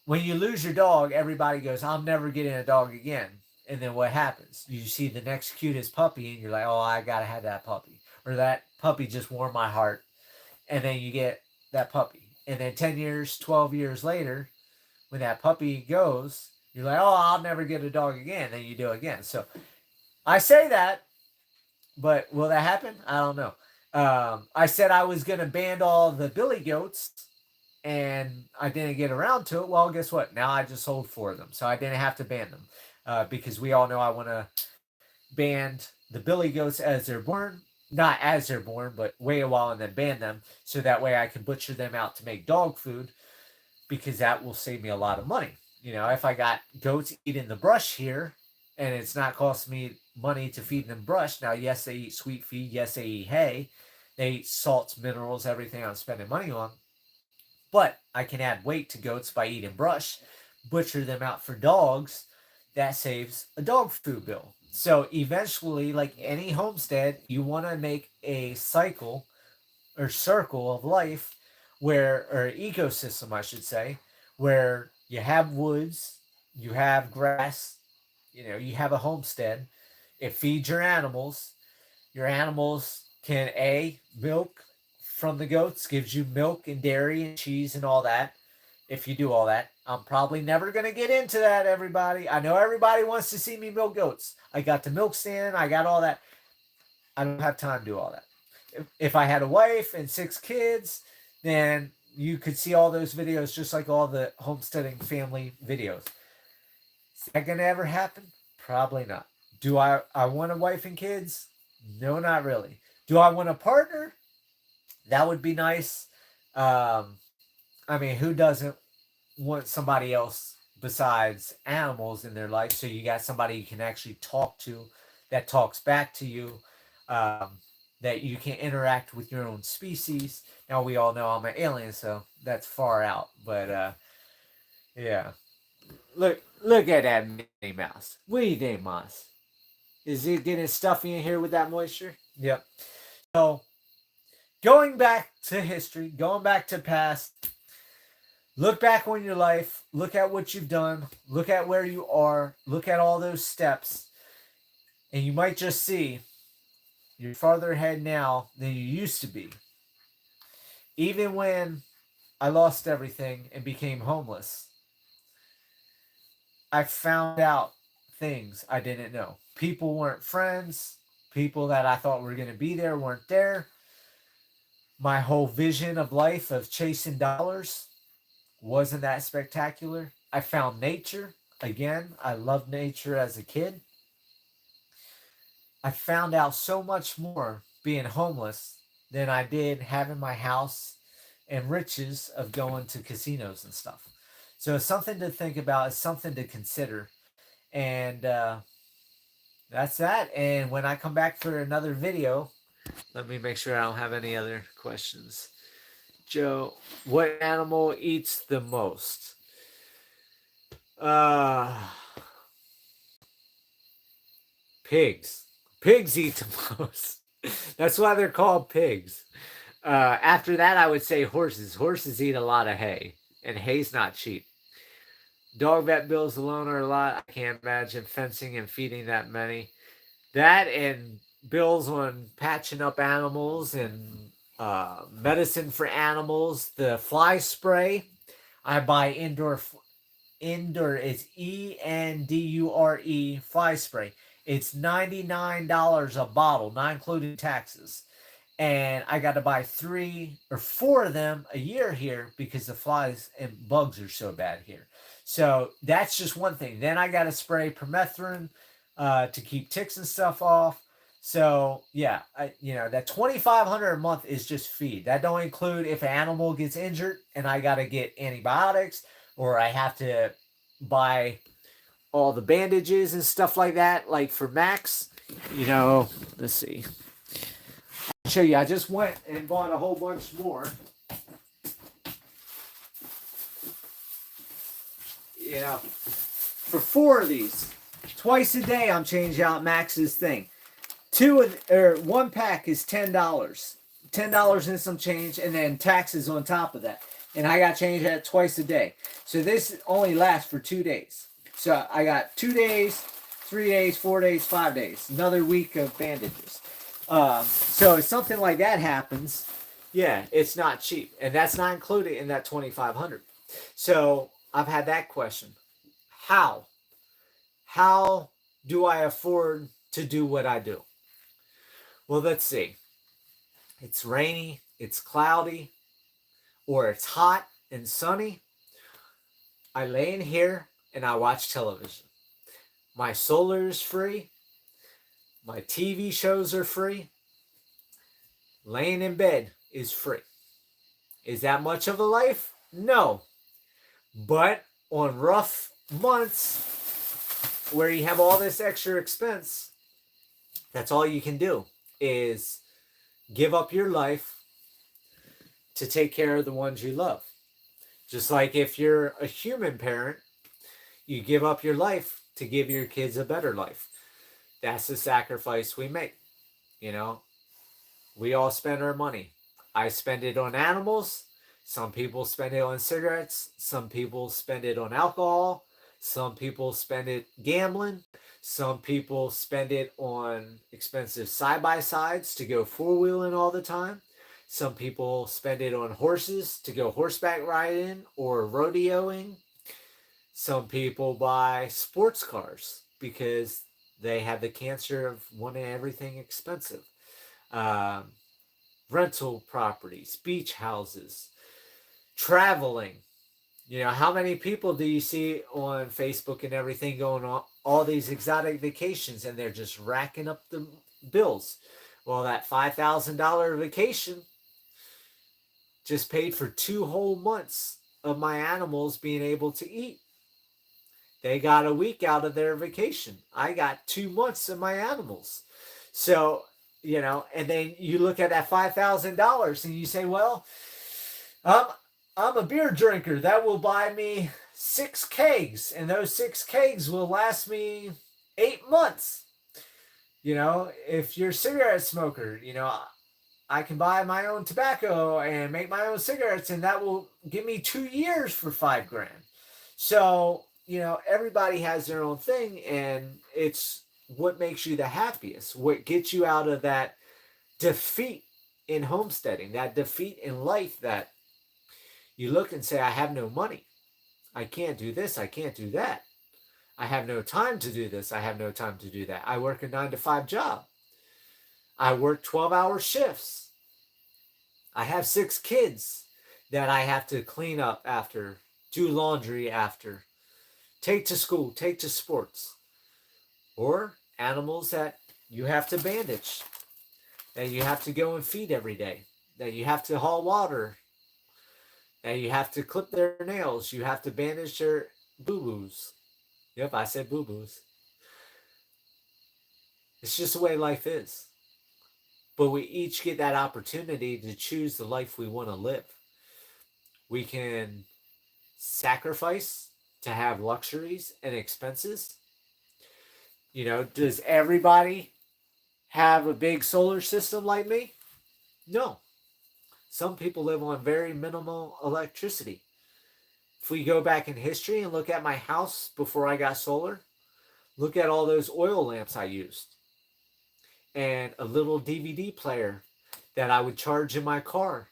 When you lose your dog, everybody goes, I'm never getting a dog again. And then what happens? You see the next cutest puppy and you're like, oh, I got to have that puppy. Or that puppy just warmed my heart. And then you get that puppy. And then 10 years, 12 years later, when that puppy goes, you're like, oh, I'll never get a dog again. Then you do it again. So I say that, but will that happen? I don't know. I said I was going to ban all the billy goats, and I didn't get around to it. Well, guess what? Now I just sold 4 of them. So I didn't have to ban them because we all know I want to ban the billy goats as they're born. Not as they're born, but wait a while and then ban them. So that way I can butcher them out to make dog food, because that will save me a lot of money. You know, if I got goats eating the brush here and it's not costing me money to feed them brush. Now, yes, they eat sweet feed. Yes, they eat hay. They eat salts, minerals, everything I'm spending money on. But I can add weight to goats by eating brush, butcher them out for dogs. That saves a dog food bill. So eventually, like any homestead, you want to make a cycle or circle of life where, or ecosystem, I should say, where you have woods, you have grass, you know, you have a homestead. It feeds your animals. Your animals can milk from the goats, gives you milk and dairy and cheese and all that. If you do all that, I'm probably never going to get into that, everybody. I know everybody wants to see me milk goats. I got the milk stand. I got all that. I don't have time to do all that. If I had a wife and 6 kids, then you could see all those videos just like all the homesteading family videos. Is that going to ever happen? Probably not. Do I want a wife and kids? No, not really. Do I want a partner? That would be nice. I mean, who doesn't want somebody else besides animals in their life? So you got somebody you can actually talk to, that talks back to you, that you can interact with your own species. Now, we all know I'm an alien, so that's far out. But, yeah. Look at that Minnie Mouse. What do you think, Mouse? Is it getting stuffy in here with that moisture? Yep. So, going back to history, going back to past, look back on your life, look at what you've done, look at where you are, look at all those steps, and you might just see you're farther ahead now than you used to be. Even when I lost everything and became homeless, I found out things I didn't know. People weren't friends. People that I thought were going to be there weren't there. My whole vision of life of chasing dollars wasn't that spectacular. I found nature. Again, I loved nature as a kid. I found out so much more being homeless than I did having my house and riches of going to casinos and stuff. So it's something to think about. It's something to consider. And that's that. And when I come back for another video, let me make sure I don't have any other questions. Joe, what animal eats the most? Pigs. Pigs eat the most. That's why they're called pigs. After that, I would say horses. Horses eat a lot of hay, and hay's not cheap. Dog vet bills alone are a lot. I can't imagine fencing and feeding that many. That and bills on patching up animals and medicine for animals. The fly spray, I buy Indoor is ENDURE fly spray. It's $99 a bottle, not including taxes. And I got to buy 3 or 4 of them a year here because the flies and bugs are so bad here. So that's just one thing. Then I got to spray permethrin to keep ticks and stuff off. So yeah, that $2,500 a month is just feed. That don't include if an animal gets injured and I got to get antibiotics, or I have to buy all the bandages and stuff like that. Like for Max, let's see. I'll show you. I just went and bought a whole bunch more. you know, for 4 of these, twice a day I'm changing out Max's thing. 1 pack is $10. $10 and some change, and then taxes on top of that. And I got to change that twice a day. So this only lasts for 2 days. So I got 2 days, 3 days, 4 days, 5 days. Another week of bandages. So if something like that happens, yeah, it's not cheap. And that's not included in that $2,500. So I've had that question. How? How do I afford to do what I do? Well, let's see. It's rainy, it's cloudy, or it's hot and sunny. I lay in here and I watch television. My solar is free. My TV shows are free. Laying in bed is free. Is that much of a life? No. But on rough months where you have all this extra expense, that's all you can do is give up your life to take care of the ones you love. Just like if you're a human parent, you give up your life to give your kids a better life. That's the sacrifice we make. You know, we all spend our money. I spend it on animals. Some people spend it on cigarettes. Some people spend it on alcohol. Some people spend it gambling. Some people spend it on expensive side-by-sides to go four-wheeling all the time. Some people spend it on horses to go horseback riding or rodeoing. Some people buy sports cars because they have the cancer of wanting everything expensive. Rental properties, beach houses, traveling. You know, how many people do you see on Facebook and everything going on all these exotic vacations, and they're just racking up the bills? Well, that $5,000 vacation just paid for 2 whole months of my animals being able to eat. They got a week out of their vacation. I got 2 months of my animals. So, you know, and then you look at that $5,000 and you say, well, I'm a beer drinker. That will buy me 6 kegs, and those 6 kegs will last me 8 months. You know, if you're a cigarette smoker, you know, I can buy my own tobacco and make my own cigarettes, and that will give me 2 years for $5,000. So, you know, everybody has their own thing, and it's what makes you the happiest, what gets you out of that defeat in homesteading, that defeat in life, that you look and say, I have no money. I can't do this. I can't do that. I have no time to do this. I have no time to do that. I work a 9-to-5 job. I work 12-hour shifts. I have 6 kids that I have to clean up after, do laundry after, take to school, take to sports. Or animals that you have to bandage, that you have to go and feed every day, that you have to haul water, that you have to clip their nails, you have to bandage their boo-boos. Yep, I said boo-boos. It's just the way life is. But we each get that opportunity to choose the life we want to live. We can sacrifice to have luxuries and expenses. You know, does everybody have a big solar system like me? No. Some people live on very minimal electricity. If we go back in history and look at my house before I got solar, look at all those oil lamps I used. And a little DVD player that I would charge in my car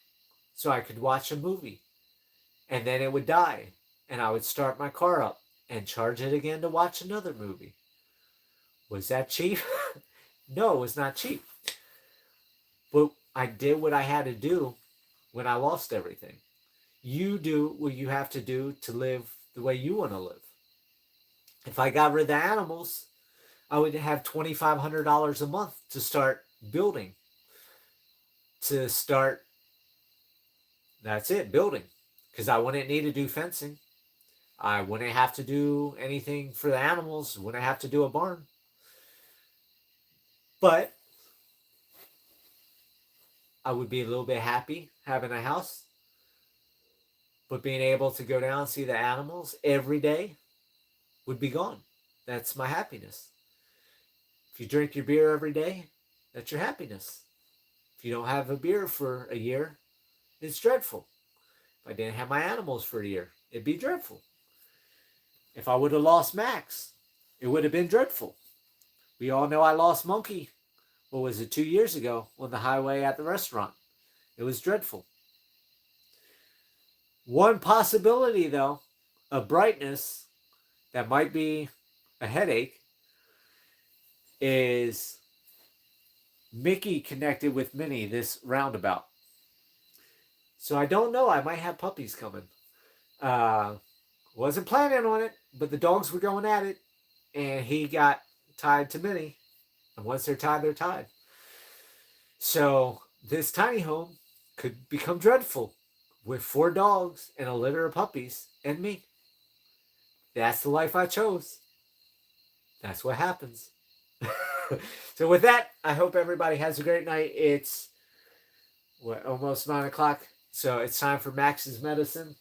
so I could watch a movie. And then it would die. And I would start my car up and charge it again to watch another movie. Was that cheap? No, it was not cheap. But I did what I had to do when I lost everything. You do what you have to do to live the way you want to live. If I got rid of the animals, I would have $2,500 a month to start building. To start, that's it, building. Because I wouldn't need to do fencing. I wouldn't have to do anything for the animals. Wouldn't have to do a barn. But I would be a little bit happy having a house. But being able to go down and see the animals every day would be gone. That's my happiness. If you drink your beer every day, that's your happiness. If you don't have a beer for a year, it's dreadful. If I didn't have my animals for a year, it'd be dreadful. If I would have lost Max, it would have been dreadful. We all know I lost Monkey, what was it, 2 years ago on the highway at the restaurant. It was dreadful. One possibility, though, of brightness that might be a headache is Mickey connected with Minnie this roundabout. So I don't know. I might have puppies coming. Wasn't planning on it, but the dogs were going at it, and he got tied to Minnie. And once they're tied, they're tied. So this tiny home could become dreadful with 4 dogs and a litter of puppies and me. That's the life I chose. That's what happens. So with that, I hope everybody has a great night. It's almost 9 o'clock. So it's time for Max's medicine.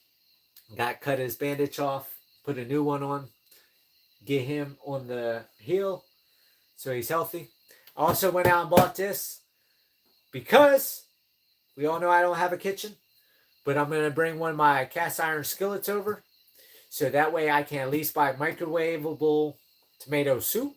Got cut his bandage off, put a new one on, get him on the heel so he's healthy. I also went out and bought this because we all know I don't have a kitchen, but I'm going to bring one of my cast iron skillets over so that way I can at least buy microwavable tomato soup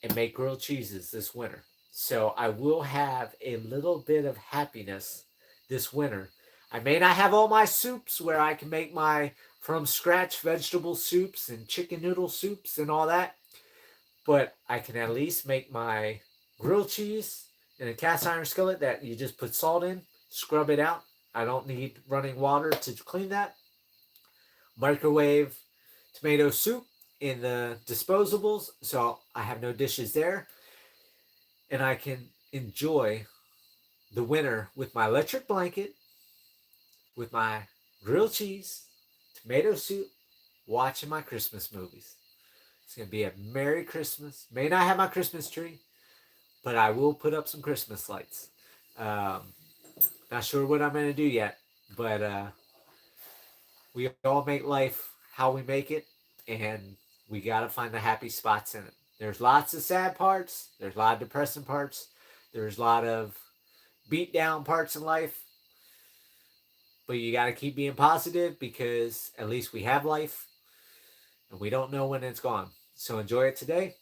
and make grilled cheeses this winter. So I will have a little bit of happiness this winter. I may not have all my soups where I can make my from scratch vegetable soups and chicken noodle soups and all that, but I can at least make my grilled cheese in a cast iron skillet that you just put salt in, scrub it out. I don't need running water to clean that. Microwave tomato soup in the disposables, so I have no dishes there. And I can enjoy the winter with my electric blanket, with my grilled cheese, tomato soup, watching my Christmas movies. It's going to be a Merry Christmas. May not have my Christmas tree, but I will put up some Christmas lights. Not sure what I'm going to do yet, but we all make life how we make it, and we got to find the happy spots in it. There's lots of sad parts. There's a lot of depressing parts. There's a lot of beat down parts in life. But you got to keep being positive because at least we have life and we don't know when it's gone. So enjoy it today.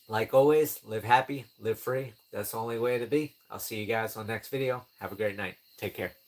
Like always, live happy, live free. That's the only way to be. I'll see you guys on the next video. Have a great night. Take care.